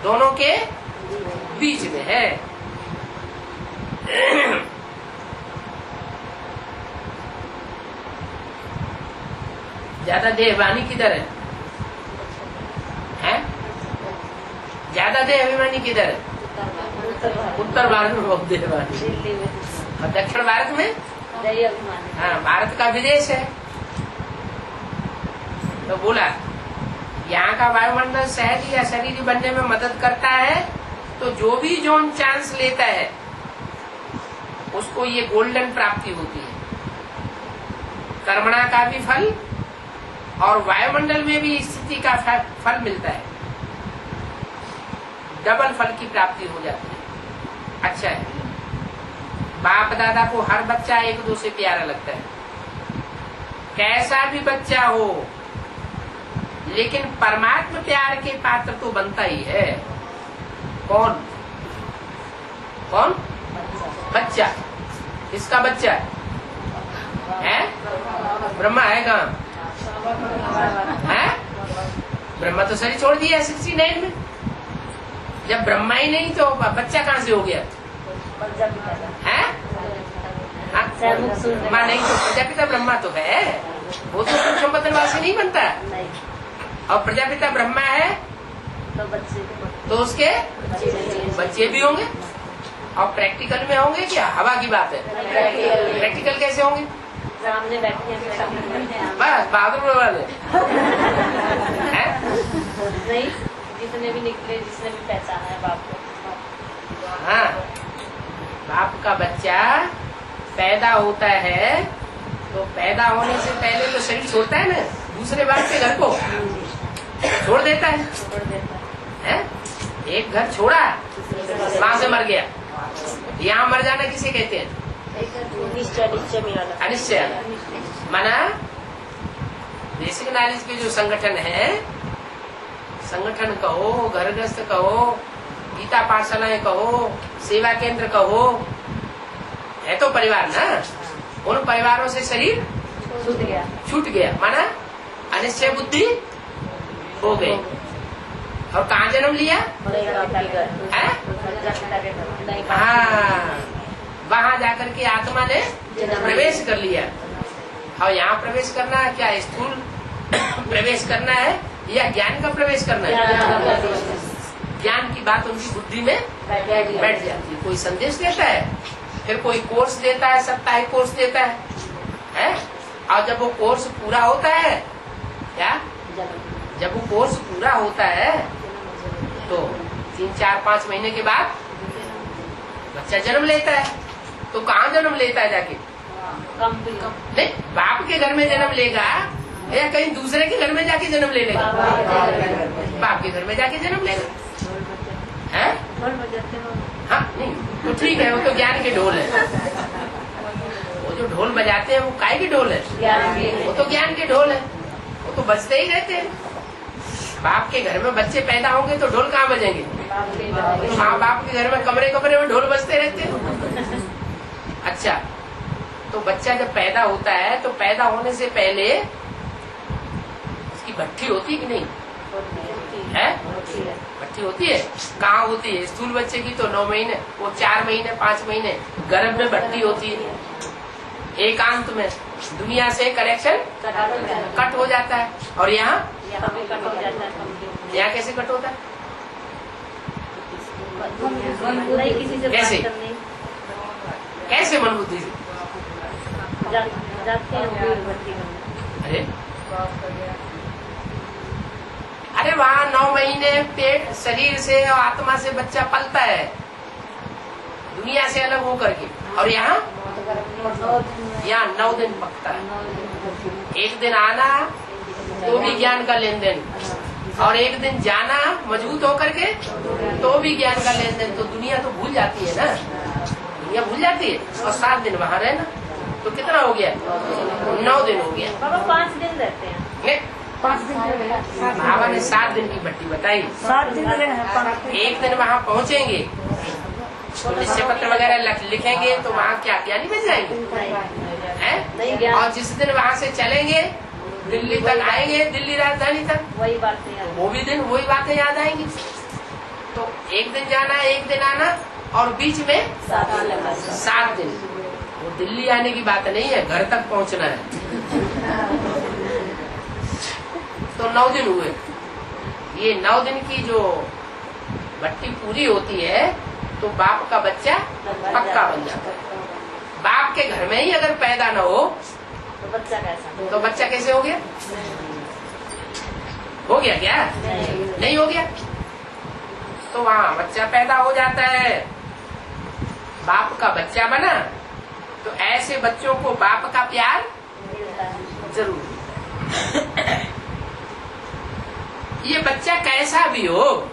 दोनों के बीच में है। ज्यादा देहवानी किधर है? ज्यादा देहाभिमानी किधर है? उत्तर भारत में बहुत देहवानी, और दक्षिण भारत में हाँ, भारत का विदेश है। तो बोला यहाँ का वायुमंडल सहज या शरीर बनने में मदद करता है, तो जो भी जोन चांस लेता है उसको ये गोल्डन प्राप्ति होती है। कर्मणा का भी फल और वायुमंडल में भी स्थिति का फल मिलता है, डबल फल की प्राप्ति हो जाती है। अच्छा है, बाप दादा को हर बच्चा एक दो से प्यारा लगता है, कैसा भी बच्चा हो, लेकिन परमात्मा प्यार के पात्र तो बनता ही है। कौन? कौन? बच्चा। किसका बच्चा है? ब्रह्मा है कहाँ? है? ब्रह्मा तो शरीर छोड़ दिया 69 में। जब ब्रह्मा ही नहीं तो बच्चा कहाँ से हो गया? है? माँ नहीं तो प्रजापिता ब्रह्मा तो है, वो तो सूक्ष्म बदनवासी नहीं बनता। और प्रजापिता ब्रह्मा है तो उसके बच्चे भी होंगे, और प्रैक्टिकल में होंगे क्या? हवा की बात है। प्रैक्टिकल कैसे होंगे? सामने बैठे हैं, सामने बैठे हैं। बस बहादुर वाले हैं? नहीं, जितने भी निकले, जिसने भी पहचाना है बाप को। हाँ, बाप का बच्चा पैदा होता है तो पैदा होने से पहले तो शरीर छोड़ता है ना, दूसरे बाप के घर को छोड़ देता है, छोड़ देता हैं? एक घर छोड़ा, वहां से मर गया। यहाँ मर जाना किसे कहते हैं? है। निश्चय मिला अनिश्चय। माना बेसिक नॉलेज के जो संगठन है, संगठन कहो, घर गृहस्थ कहो, गीता पाठशालाएं कहो, सेवा केंद्र कहो, है तो परिवार ना। उन परिवारों से शरीर छूट गया, माना अनिश्चय बुद्धि हो गई। और कहाँ जन्म लिया है? हाँ, वहाँ जाकर के आत्मा ने प्रवेश कर लिया। और यहाँ प्रवेश करना है क्या? स्थूल प्रवेश करना है या ज्ञान का प्रवेश करना है? ज्ञान की बात उनकी बुद्धि में बैठ जाती है। कोई संदेश देता है, फिर कोई कोर्स देता है, साप्ताहिक कोर्स देता है? और जब वो कोर्स पूरा होता है, क्या जब वो कोर्स पूरा होता है तो 3-4-5 महीने के बाद बच्चा जन्म लेता है। तो कहाँ जन्म लेता है जाके? नहीं, बाप के घर में जन्म लेगा या कहीं दूसरे के घर में जाके जन्म ले लेगा? बाप के घर में जाके जन्म लेगा। है? हाँ, नहीं तो ठीक है, वो तो ज्ञान के ढोल है। वो जो ढोल बजाते हैं वो काय के ढोल है? वो तो ज्ञान के ढोल है, वो तो बजते ही रहते हैं। बाप के घर में बच्चे पैदा होंगे तो ढोल कहाँ बजेंगे? हाँ, बाप के घर में कमरे कमरे में ढोल बजते रहते हैं। अच्छा, तो बच्चा जब पैदा होता है तो पैदा होने से पहले उसकी भट्ठी होती कि नहीं है? भट्ठी होती है। कहाँ होती है? स्थूल बच्चे की तो 9 महीने, वो 4 महीने 5 महीने गर्भ में भट्ठी होती है। एकांत में दुनिया से कनेक्शन कट हो जाता है। और यहाँ कैसे कट होता है? कैसे कैसे मन बुद्धि से जाते हैं? अरे वहाँ 9 महीने पेट शरीर से और आत्मा से बच्चा पलता है, दुनिया से अलग होकर के। और यहाँ 9 दिन पकता है। एक दिन आना तो भी ज्ञान का लेन देन, और एक दिन जाना मजबूत होकर के तो भी ज्ञान का लेन देन। तो दुनिया तो भूल जाती है ना, दुनिया भूल जाती है। और 7 दिन वहाँ रहना, तो कितना हो गया? 9 दिन हो गया। बाबा 5 दिन रहते हैं। नहीं, 5 दिन बाबा ने 7 दिन की भट्टी बताई। 7 दिन रहे। एक दिन वहाँ पहुँचेंगे तो निश्चय पत्र वगैरह लिखेंगे, तो वहाँ क्या ज्ञानी बन जाएंगे? हैं? और जिस दिन वहाँ से चलेंगे दिल्ली तक आएंगे, दिल्ली राजधानी तक, वही बातें याद, वो भी दिन वही बातें याद आएंगी। तो एक दिन जाना, एक दिन आना, और बीच में 7 दिन। वो दिल्ली आने की बात नहीं है, घर तक पहुँचना है। तो 9 दिन हुए। ये 9 दिन की जो भट्टी पूरी होती है तो बाप का बच्चा पक्का बन जाता है। बाप के घर में ही अगर पैदा न हो तो बच्चा कैसा? तो बच्चा कैसे हो गया? हो गया क्या? नहीं हो गया। तो वहाँ बच्चा पैदा हो जाता है, बाप का बच्चा बना। तो ऐसे बच्चों को बाप का प्यार जरूर। ये बच्चा कैसा भी हो,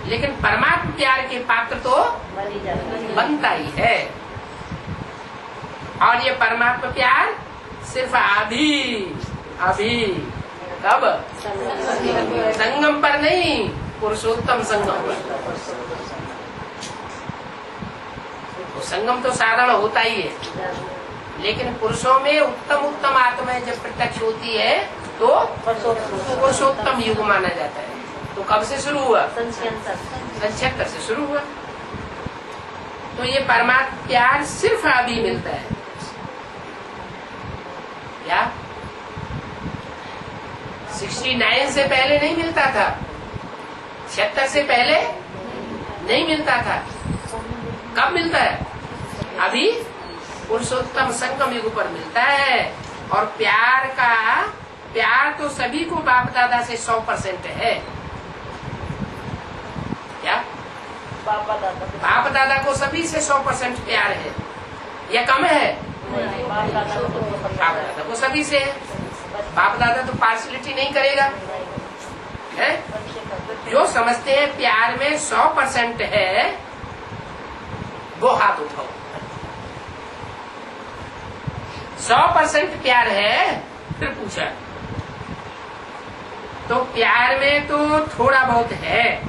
लेकिन परमात्मा प्यार के पात्र तो बनता ही है। और ये परमात्मा प्यार सिर्फ अभी कब? संगम पर नहीं, पुरुषोत्तम संगम पर। संगम तो साधारण होता ही है, लेकिन पुरुषों में उत्तम आत्माएं जब प्रत्यक्ष होती है तो पुरुषोत्तम युग माना जाता है। तो कब से शुरू हुआ? 76 से शुरू हुआ। तो ये परमात्मा प्यार सिर्फ अभी मिलता है। क्या 69 से पहले नहीं मिलता था? 76 से पहले नहीं मिलता था। कब मिलता है? अभी पुरुषोत्तम संगम युग पर मिलता है। और प्यार तो सभी को बाप दादा से 100% है। क्या बाप दादा को सभी से 100% प्यार है या कम है? बाप दादा को सभी से है। बाप दादा तो पार्शलिटी नहीं करेगा है? जो समझते हैं प्यार में 100% है वो हाथ उठाओ। 100% प्यार है? फिर पूछा तो प्यार में तो थोड़ा बहुत है।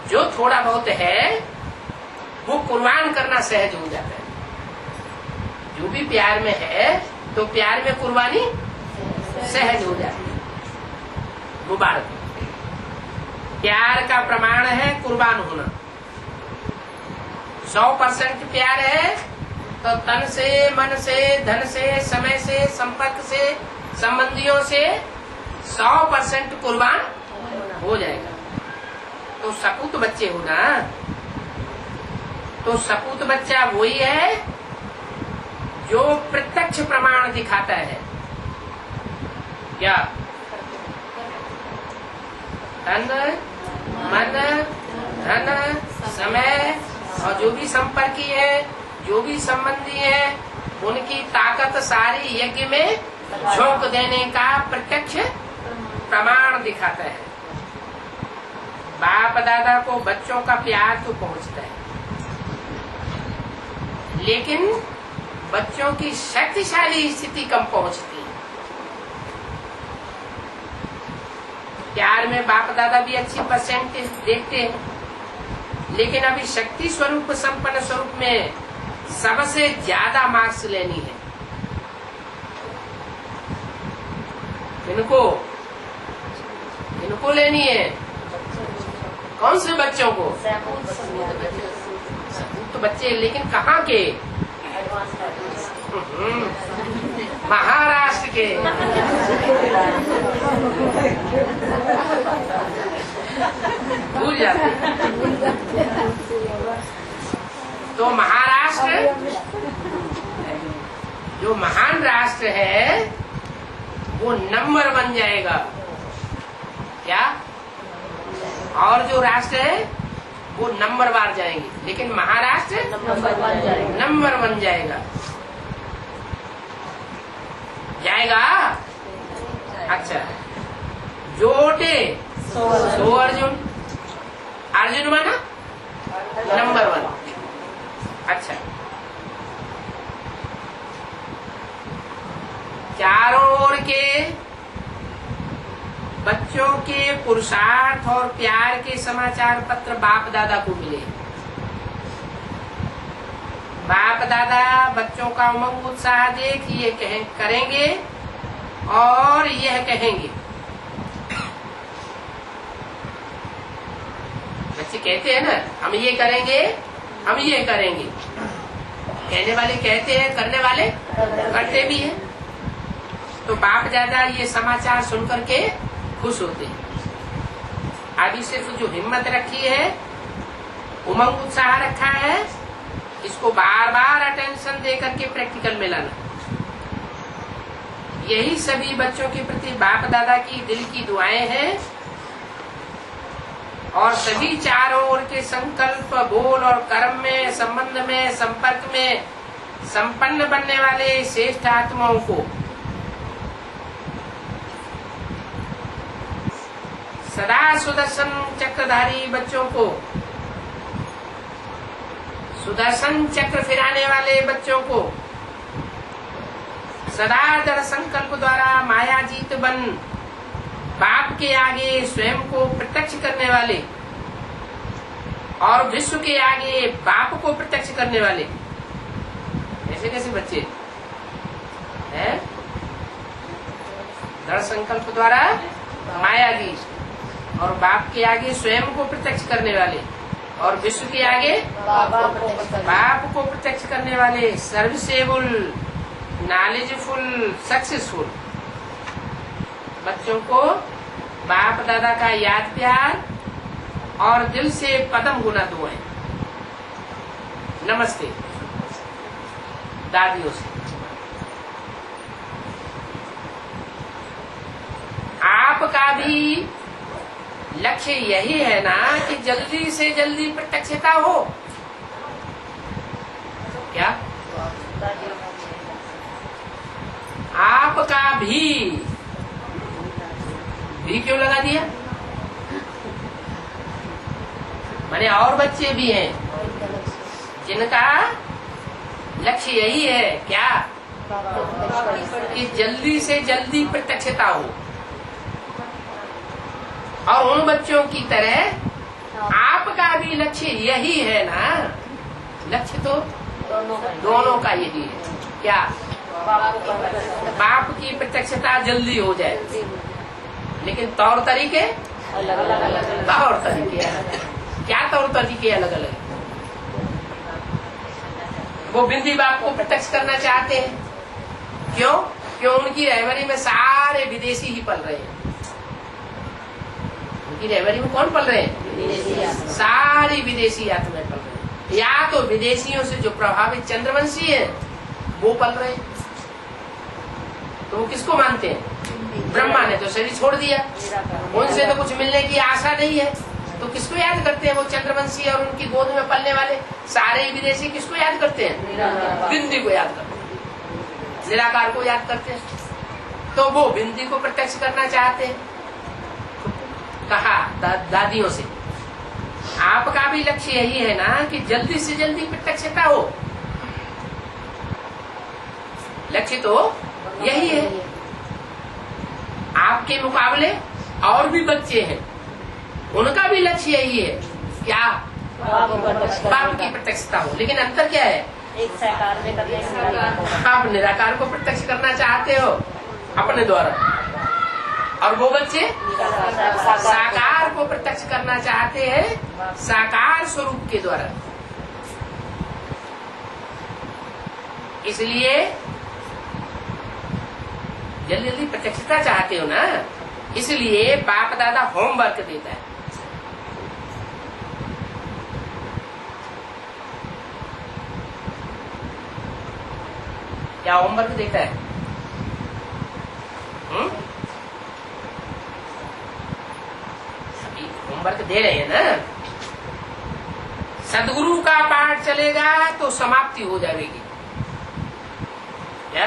जो थोड़ा बहुत है वो कुर्बान करना सहज हो जाता है। जो भी प्यार में है तो प्यार में कुर्बानी सहज हो जाती है। मुबारक। प्यार का प्रमाण है कुर्बान होना। 100% प्यार है तो तन से, मन से, धन से, समय से, संपर्क से, संबंधियों से 100% कुर्बान हो जाएगा। तो सपूत बच्चे हो ना। तो सपूत बच्चा वही है जो प्रत्यक्ष प्रमाण दिखाता है। क्या? तन, मन, धन, समय और जो भी संपर्की है, जो भी संबंधी है, उनकी ताकत सारी यज्ञ में झोंक देने का प्रत्यक्ष प्रमाण दिखाता है। बाप दादा को बच्चों का प्यार तो पहुंचता है, लेकिन बच्चों की शक्तिशाली स्थिति कम पहुंचती है। प्यार में बाप दादा भी अच्छी परसेंटेज देखते हैं, लेकिन अभी शक्ति स्वरूप संपन्न स्वरूप में सबसे ज्यादा मार्क्स लेनी है। इनको लेनी है। कौन से बच्चों को? तो बच्चे, लेकिन कहाँ के? महाराष्ट्र के। भूल जाते। तो महाराष्ट्र जो महान राष्ट्र है वो नंबर 1 जाएगा। क्या? और जो राष्ट्र है वो नंबरवार जाएंगे, लेकिन महाराष्ट्र नंबर 1 जाएगा। अच्छा, जोटे सो अर्जुन माना नंबर 1। अच्छा, चारों ओर के बच्चों के पुरुषार्थ और प्यार के समाचार पत्र बाप दादा को मिले। बाप दादा बच्चों का उमंग उत्साह देख ये करेंगे और यह कहेंगे। बच्चे कहते हैं ना, हम ये करेंगे, हम ये करेंगे। कहने वाले कहते हैं, करने वाले करते भी हैं। तो बाप दादा ये समाचार सुन करके खुश होते हैं। अभी सिर्फ जो हिम्मत रखी है, उमंग उत्साह रखा है, इसको बार बार अटेंशन दे करके प्रैक्टिकल में लाना। यही सभी बच्चों के प्रति बाप दादा की दिल की दुआएं हैं। और सभी चारों ओर के संकल्प, बोल और कर्म में, संबंध में, संपर्क में संपन्न बनने वाले श्रेष्ठ आत्माओं को सदा सुदर्शन चक्रधारी बच्चों को, सुदर्शन चक्र फिराने वाले बच्चों को, सदा दृढ़ संकल्प द्वारा मायाजीत बन बाप के आगे स्वयं को प्रत्यक्ष करने वाले और विश्व के आगे बाप को प्रत्यक्ष करने वाले ऐसे कैसे बच्चे हैं? दृढ़ संकल्प द्वारा मायाजीत और बाप के आगे स्वयं को प्रत्यक्ष करने वाले और विश्व के आगे बाप को प्रत्यक्ष करने वाले, सर्विसेबल, नॉलेजफुल, सक्सेसफुल बच्चों को बाप दादा का याद प्यार और दिल से पदम गुना दुआएं। नमस्ते। दादियों से। आपका भी लक्ष्य यही है ना कि जल्दी से जल्दी प्रत्यक्षता हो क्या? आपका भी क्यों लगा दिया? माने और बच्चे भी हैं जिनका लक्ष्य यही है क्या? कि जल्दी से जल्दी प्रत्यक्षता हो। और उन बच्चों की तरह आपका भी लक्ष्य यही है ना। लक्ष्य तो दोनों का यही है क्या? बाप की प्रत्यक्षता जल्दी हो जाए, लेकिन तौर तरीके तौर तरीके क्या? तौर तरीके अलग अलग। वो बिंदी बाप को प्रत्यक्ष करना चाहते हैं। क्यों? क्यों? उनकी रहबरी में सारे विदेशी ही पल रहे हैं। उनकी रहबरी में कौन पल रहे हैं? सारी विदेशी आत्माएं पल रहे हैं। या तो विदेशियों से जो प्रभावित चंद्रवंशी है वो पल रहे हैं। तो वो किसको मानते हैं? ब्रह्मा ने तो शरीर छोड़ दिया, उनसे तो कुछ मिलने की आशा नहीं है, तो किसको याद करते हैं? वो चंद्रवंशी और उनकी गोद में पलने वाले सारे विदेशी किसको याद करते हैं? बिंदी को याद करते हैं, निराकार को याद करते हैं। तो वो बिंदी को प्रत्यक्ष करना चाहते हैं। कहा दादियों से आपका भी लक्ष्य यही है ना कि जल्दी से जल्दी प्रत्यक्षता हो। लक्ष्य तो यही है। आपके मुकाबले और भी बच्चे हैं, उनका भी लक्ष्य यही है क्या? बाप की प्रत्यक्षता हो। लेकिन अंतर क्या है? एक साकार में करने आप निराकार को प्रत्यक्ष करना चाहते हो अपने द्वारा, और वो बच्चे साकार को प्रत्यक्ष करना चाहते हैं साकार स्वरूप के द्वारा। इसलिए जल्दी जल्दी प्रत्यक्षता चाहते हो ना, इसलिए बाप दादा होमवर्क देता है। क्या होमवर्क देता है? होमवर्क दे रहे हैं ना। सदगुरु का पाठ चलेगा तो समाप्ति हो जाएगी। क्या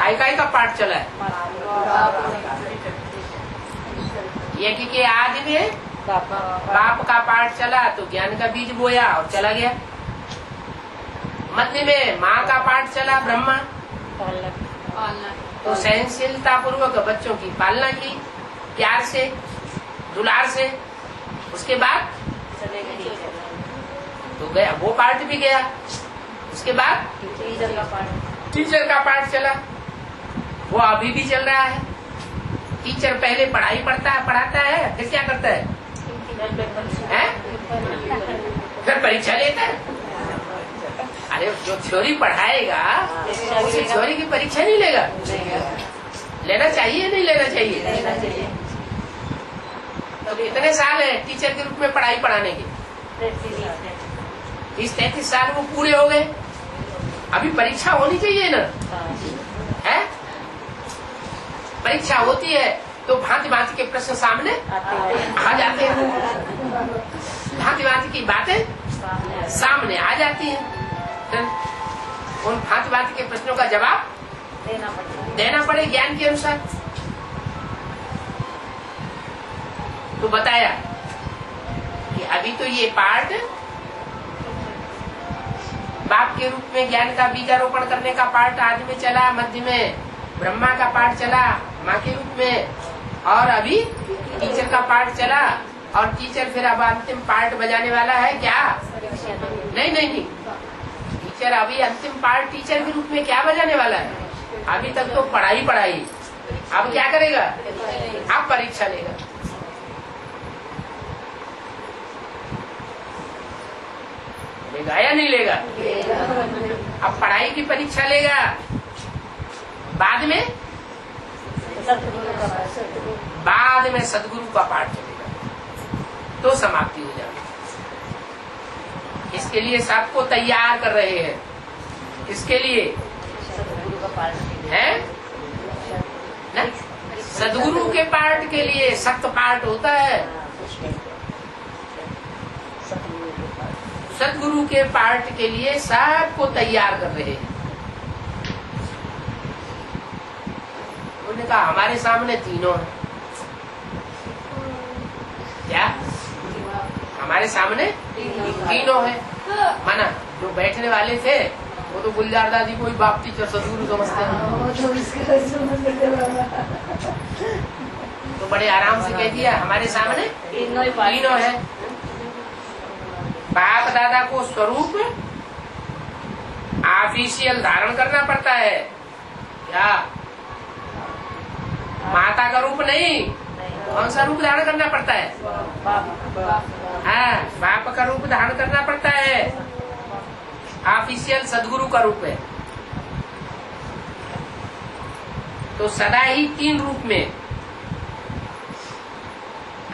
काय का पाठ चला है? ये कि आज में बाप का पाठ चला तो ज्ञान का बीज बोया और चला गया। मध्य में माँ का पाठ चला ब्रह्मा, तो सहनशीलता पूर्वक बच्चों की पालना की, प्यार से दुलार से। उसके बाद तो गया वो पाठ भी गया। उसके बाद टीचर का पाठ चला, वो अभी भी चल रहा है। टीचर पहले पढ़ाई पढ़ाता है, फिर क्या करता है? फिर परीक्षा लेता है। अरे जो थ्योरी पढ़ाएगा उसे थ्योरी की परीक्षा नहीं लेगा? लेना चाहिए नहीं लेना चाहिए? तो इतने साल है टीचर के रूप में पढ़ाई पढ़ाने के, 30-33 साल वो पूरे हो गए। अभी परीक्षा होनी चाहिए ना, है? परीक्षा होती है तो भांति भांति के प्रश्न सामने आ जाते हैं, भांति भांति की बातें सामने आ जाती हैं। उन भांति भांति के प्रश्नों का जवाब देना पड़े ज्ञान के अनुसार। तो बताया कि अभी तो ये पाठ बाप के रूप में ज्ञान का बीजारोपण करने का पाठ आदि में चला, मध्य में ब्रह्मा का पाठ चला माँ के रूप में, और अभी टीचर का पाठ चला। और टीचर फिर अब अंतिम पार्ट बजाने वाला है क्या? नहीं, टीचर अभी अंतिम पार्ट टीचर के रूप में क्या बजाने वाला है? अभी तक तो पढ़ाई। अब क्या करेगा? अब परीक्षा लेगा। लेगा या नहीं लेगा? अब पढ़ाई की परीक्षा लेगा, बाद में सदगुरु का पाठ चलेगा, तो समाप्ति हो जाएगी। इसके लिए सबको तैयार कर रहे हैं। किसके लिए सदगुरु का पाठ है ना? सदगुरु के पाठ के लिए। सत्य पाठ होता है, सदगुरु के पाठ के लिए सबको तैयार कर रहे हैं। उन्होंने कहा हमारे सामने तीनों है। क्या हमारे सामने तीनों है? माना जो बैठने वाले थे वो तो गुलजार दादी को ही बाप टीचर सदगुरु समझते हैं, तो बड़े आराम से कह दिया हमारे सामने तीनों है। बाप दादा को स्वरूप ऑफिशियल धारण करना पड़ता है क्या? माता का रूप नहीं, कौन सा रूप धारण करना पड़ता है? हाँ, बाप का रूप धारण करना पड़ता है। ऑफिशियल सदगुरु का रूप है। तो सदा ही तीन रूप में।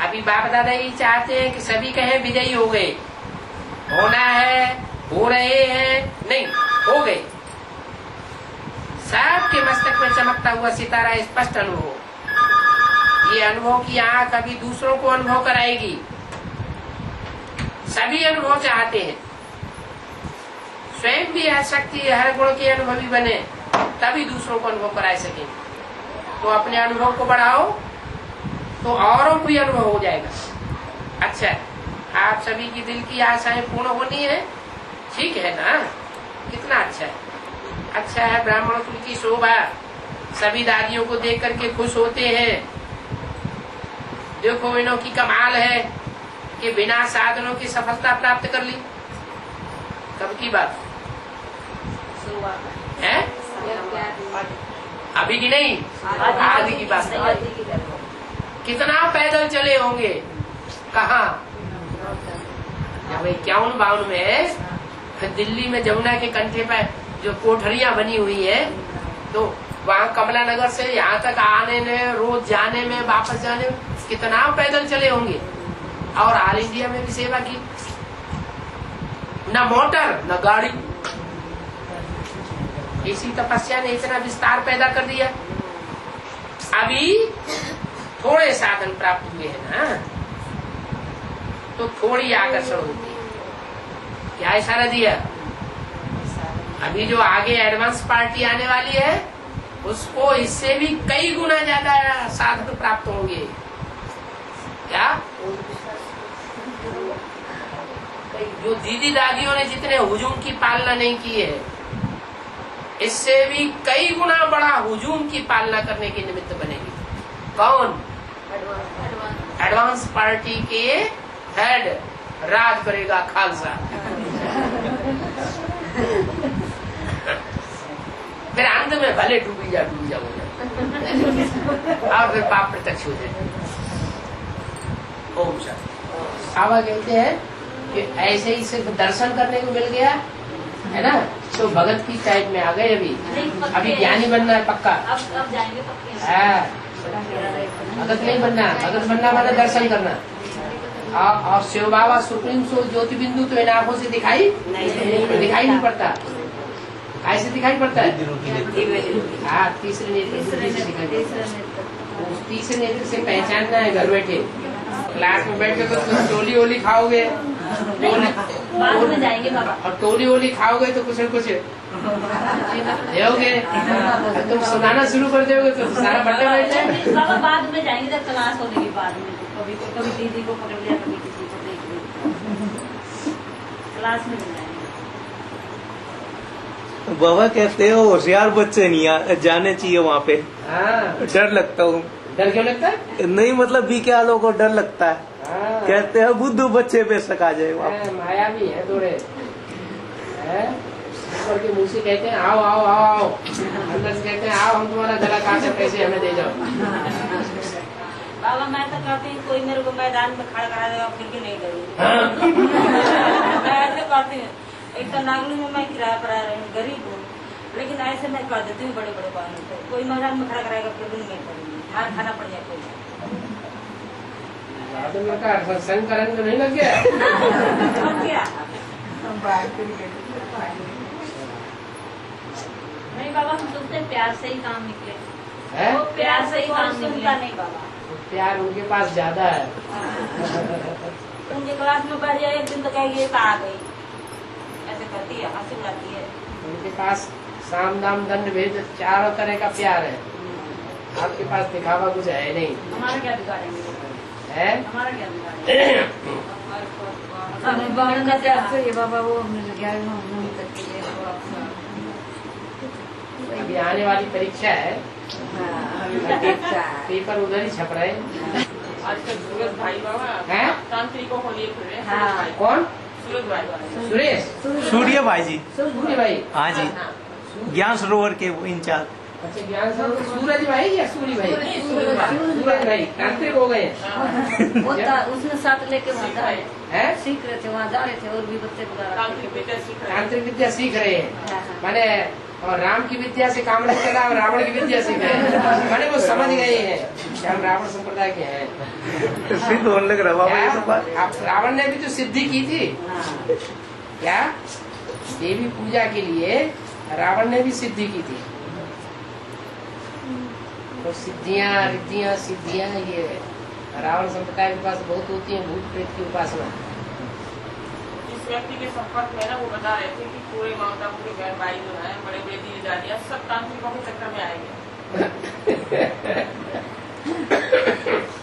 अभी बाप दादा ही चाहते हैं कि सभी कहें विजयी हो गए। होना है, हो रहे हैं, नहीं हो गए। सबके मस्तक में चमकता हुआ सितारा स्पष्ट अनुभव। ये अनुभव की आंख अभी दूसरों को अनुभव कराएगी। सभी अनुभव चाहते हैं, स्वयं भी आसक्ति हर गुण के अनुभवी बने, तभी दूसरों को अनुभव करा सकेंगे। तो अपने अनुभव को बढ़ाओ तो औरों को भी अनुभव हो जाएगा। अच्छा, आप सभी की दिल की आशाएं पूर्ण होनी है, ठीक है ना? कितना अच्छा है, अच्छा है। ब्राह्मण कुल की शोभा, सभी दादियों को देख करके खुश होते हैं। देखो इन्हों की कमाल है कि बिना साधनों की सफलता प्राप्त कर ली। कब की बात है? अभी की नहीं, आदि की बात। कितना पैदल चले होंगे, कहाँ? जब 51-52 में दिल्ली में जमुना के कंठे पर जो कोठरियां बनी हुई है, तो वहाँ कमला नगर से यहाँ तक आने में, रोज जाने में, वापस जाने में कितना पैदल चले होंगे। और ऑल इंडिया में भी सेवा की, न मोटर न गाड़ी। इसी तपस्या ने इतना विस्तार पैदा कर दिया। अभी थोड़े साधन प्राप्त हुए हैं ना, तो थोड़ी आकर्षण होती है। क्या इशारा दिया? अभी जो आगे एडवांस पार्टी आने वाली है, उसको इससे भी कई गुना ज्यादा साधन प्राप्त होंगे। क्या? जो दीदी दादियों ने जितने हुजूम की पालना नहीं की है, इससे भी कई गुना बड़ा हुजूम की पालना करने के निमित्त बनेगी। कौन? एडवांस पार्टी के हेड राज करेगा खालसा। फिर अंत में भले डूबी जा हो जाए और फिर पाप प्रत्यक्ष हो जाए। ओम शांति। बाबा कहते हैं कि ऐसे ही सिर्फ दर्शन करने को मिल गया है ना, तो भगत की टाइप में आ गए। अभी ज्ञानी बनना है पक्का। अब जाएंगे पक्के। भगत नहीं बनना, भगत बनना माना दर्शन करना। और शिव बाबा सुप्रीम सो ज्योति बिंदु तो इन आंखों से दिखाई नहीं पड़ता। ऐसे दिखाई पड़ता है। हाँ, तीसरे नेत्र से दिखाई पड़ता है। उस तीसरे नेत्र से पहचानना है। घर बैठे क्लास में बैठ के तो टोली ओली खाओगे, बाद में जाएंगे बाबा। और टोली ओली खाओगे तो कुछ न कुछ दोगे। तुम सुनाना शुरू कर दोगे तो सारा बट्टा बैठ जाएगा। बाबा बाद में जाएंगे जब क्लास होने के बाद में। कभी दीदी को पकड़ लिया, कभी किसी को देख लिया, क्लास में जाएंगे। बाबा कहते हो होशियार बच्चे नहीं जाने चाहिए वहाँ पे। हाँ, डर लगता हूँ। डर क्यों लगता है? नहीं मतलब बीके वालों को डर लगता है। हाँ, कहते हैं बुद्धू बच्चे पे शक आ जाए वहाँ। माया भी है थोड़े। ऊपर के मुँह से कहते हैं आओ आओ आओ, अंदर से कहते हैं आओ हम तुम्हारा गला काटे, पैसे हमें दे जाओ। बाबा मैं तो कहती हूँ कोई मेरे को मैदान में खड़ा करा देगा फिर भी नहीं करूँगी। मैं ऐसे कहती हूँ। एक तो नागलू में मैं किराया पर आ रही हूँ, गरीब हूँ, लेकिन ऐसे मैं कह देती हूँ बड़े बड़े बालों को कोई मैदान में खड़ा कराएगा फिर भी नहीं करूँगी। हार खाना पड़ जाए कोई। सत्संग करने तो नहीं लग गया। और क्या? नहीं बाबा, हम सोचते हैं प्यार से ही काम निकले। है? वो प्यार से ही काम सुनता नहीं बाबा। प्यार उनके पास ज्यादा है। उनके क्लास में बैठ जाए एक दिन तो कहेगी ये तो आ गई, ऐसे करती है, हंसी उड़ाती है। उनके पास साम दाम दंड भेद चारों तरह का प्यार है। आपके पास दिखावा कुछ है नहीं। हमारा क्या बिगाड़ेंगे? है? हमारा क्या बिगाड़ेंगे? बाबा वो मिल गया नहीं करके अभी आने वाली परीक्षा है, पेपर उधर ही छप रहे हैं। आजकल सूरज भाई बाबा हैं? तांत्रिकों को लिए फिर रहे हैं। हाँ। कौन? सूरज भाई सुरेश? सूर्य भाई जी। सूर्य भाई? हाँ जी, ज्ञान सरोवर के वो इंचार्ज। अच्छा, ज्ञान सरोवर सूरज भाई या सूर्य भाई? सूरज भाई तांत्रिक हो गए हैं। वो उसने साथ लेके वहाँ जा रहे हैं? सीख रहे थे, वहाँ जा रहे थे और भी बच्चे वगैरह। तांत्रिक विद्या सीख रहे हैं। तांत्रिक विद्या सीख रहे हैं। हाँ। माने और राम की विद्या से काम नहीं चला और रावण की विद्या सीख रहे हैं। माने वो समझ गए हैं कि हम रावण संप्रदाय के हैं। सिद्ध होने लग रहा बाबा ये तो बात। आप रावण ने भी तो सिद्धि की थी क्या? देवी पूजा के लिए रावण ने भी सिद्धि की थी। तो सिद्धियां रिद्धियां सिद्धियां ये रावण संप्रदाय के पास बहुत होती है। भूत प्रेत की उपासना। इस व्यक्ति के संपर्क में ना वो बता रहे थे कि पूरे माउंटापुर के बहन भाई जो है, बड़े बड़े दीदी दादियाँ सब तांत्रिकों के चक्कर में आएंगे।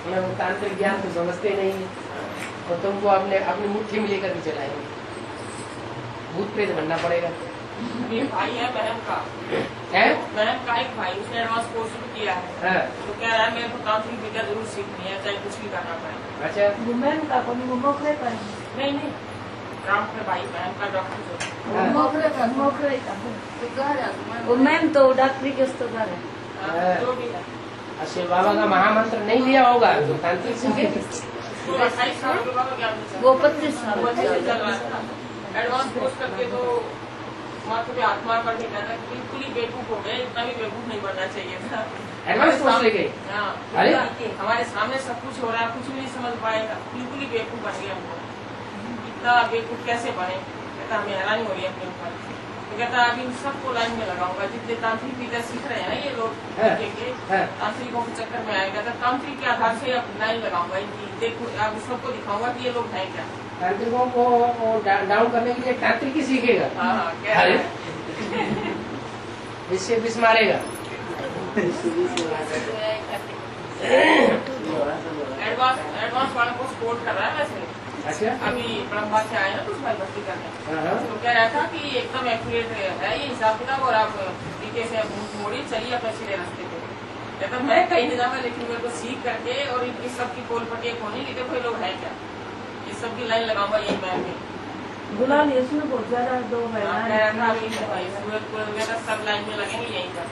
वो तांत्रिक ज्ञान तो समझते नहीं है और तुमको अपनी मुट्ठी में लेकर के चलाएंगे। भूत प्रेत बनना पड़ेगा। ये भाई है बहन का, है? बहन का एक भाई, उसने एडवांस कोर्स भी किया है। हाँ। तो कह रहा है मेरे को तांत्रिक विद्या जरूर सीखनी है, चाहे कुछ भी करना पड़े। अच्छा, मैम का कोई वो मोखरे पर नहीं नहीं, राम के भाई बहन का डॉक्टर जो हाँ। मोखरे का वो मैम तो डॉक्टरी के उस्ताद है। जो भी है। अच्छा, बाबा का महामंत्र नहीं लिया होगा तो तांत्रिक सीखे। तो 28 साल के बाद क्या वो 25 साल वो अच्छे से चल रहा था। एडवांस कोर्स करके तो माथे पे हाथ मार कर कहता है बिल्कुल ही बेवकूफ हो गए, इतना भी बेवकूफ नहीं बनना चाहिए था। एडवांस कोर्स लेके? हाँ, अरे? हमारे सामने सब कुछ हो रहा है, कुछ भी नहीं समझ पाएगा, बिल्कुल ही बेवकूफ बन गया हमको। इतना बेवकूफ कैसे बने? कहता हमें हैरानी हो रही है अपने ऊपर। तो कहता अभी सबको लाइन में लगाऊंगा, जितने तांत्रिक विद्या सीख रहे हैं ना ये लोग, देखेंगे तांत्रिकों के चक्कर में आएगा। तो तांत्रिक के आधार से अब लाइन लगाऊंगा इनकी, देखो अब सबको दिखाऊंगा कि ये लोग हैं क्या। तांत्रिकों को डाउन करने के लिए तांत्रिक ही सीखेगा। हाँ, क्या अरे? है? इससे विष मारेगा। एडवांस वालों को सपोर्ट कर रहा है वैसे। अच्छा, अभी ब्रह्मा से आए ना कुछ भाई भक्ति करने, हाँ। तो कह रहा था कि एकदम एक्यूरेट है ये हिसाब किताब, और आप तरीके से मोड़िए, चलिए अपने सीधे रास्ते पे। कहता मैं कहीं नहीं जाऊंगा, लेकिन मेरे को सीख करके और इनकी सबकी पोल पटिया खोनी, देखो ये लोग हैं क्या, ये सबकी लाइन लगाऊंगा यही मैं भी। बुला लिया उसमें बहुत ज्यादा दो कह रहा था अभी भाई सूरज को वगैरह सब लाइन में लगेंगे यहीं पर।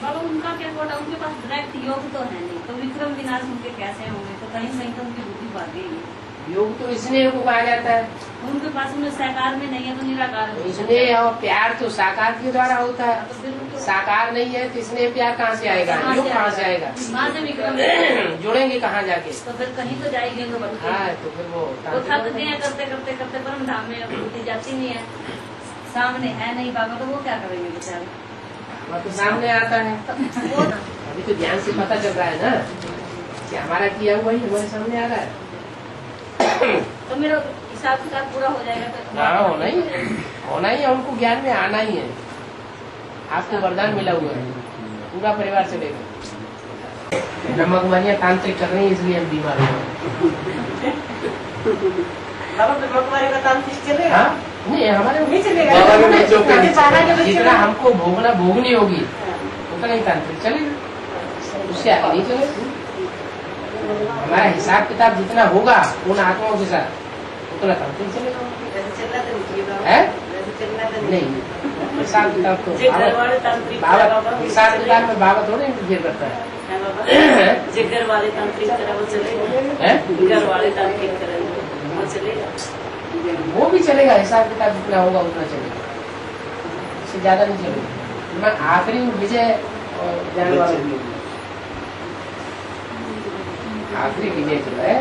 बाबा उनका क्या कोटा, उनके पास डायरेक्ट योग तो है नहीं, तो विक्रम विनाश उनके कैसे होंगे? तो कहीं कहीं तो उनकी बुद्धि भाग गई। योग तो स्नेह को कहा जाता है। उनके पास में साकार में नहीं है तो निराकार में। स्नेह और प्यार तो साकार के द्वारा होता है। तो फिर उनको साकार नहीं है तो स्नेह प्यार कहाँ से आएगा? योग कहाँ से आएगा? वहाँ से विक्रम जुड़ेंगे कहाँ जाके? तो फिर कहीं तो जाएंगे तो बनते हाँ, तो फिर वो वो थक गए करते करते करते परम धाम में बुद्धि जाती नहीं है, सामने है नहीं बाबा, तो वो क्या करेंगे बेचारे? वहाँ तो सामने आता है। अभी तो ध्यान से पता चल रहा है ना कि हमारा किया हुआ ही हमारे सामने आ रहा है। तो मेरा हिसाब किताब पूरा हो जाएगा तो हाँ, होना ही है, होना ही है, उनको ज्ञान में आना ही है। आपको वरदान मिला हुआ है, पूरा परिवार चलेगा। नमक वालियाँ तांत्रिक कर रही है, इसलिए हम बीमार हुए। हाँ? नहीं, हमारे नहीं चलेगा। जितना हमको भोगनी होगी उतना ही तांत्रिक चलेगा, उससे आगे नहीं चलेगा। हमारा हिसाब किताब जितना होगा उन आत्माओं के साथ उतना तांत्रिक चलेगा। है? नहीं, हिसाब किताब तो बाबा, हिसाब किताब में बाबा थोड़ा इंटरफेयर करता है। घर वाले तांत्रिक तरह वो चलेगा, घर वाले तांत्रिक तरह वो चलेगा, वो भी चलेगा। हिसाब किताब जितना होगा उतना चलेगा, इससे ज्यादा नहीं चलेगा। मैं आखिरी विजय जाने वाला आखिरी विजय जो है,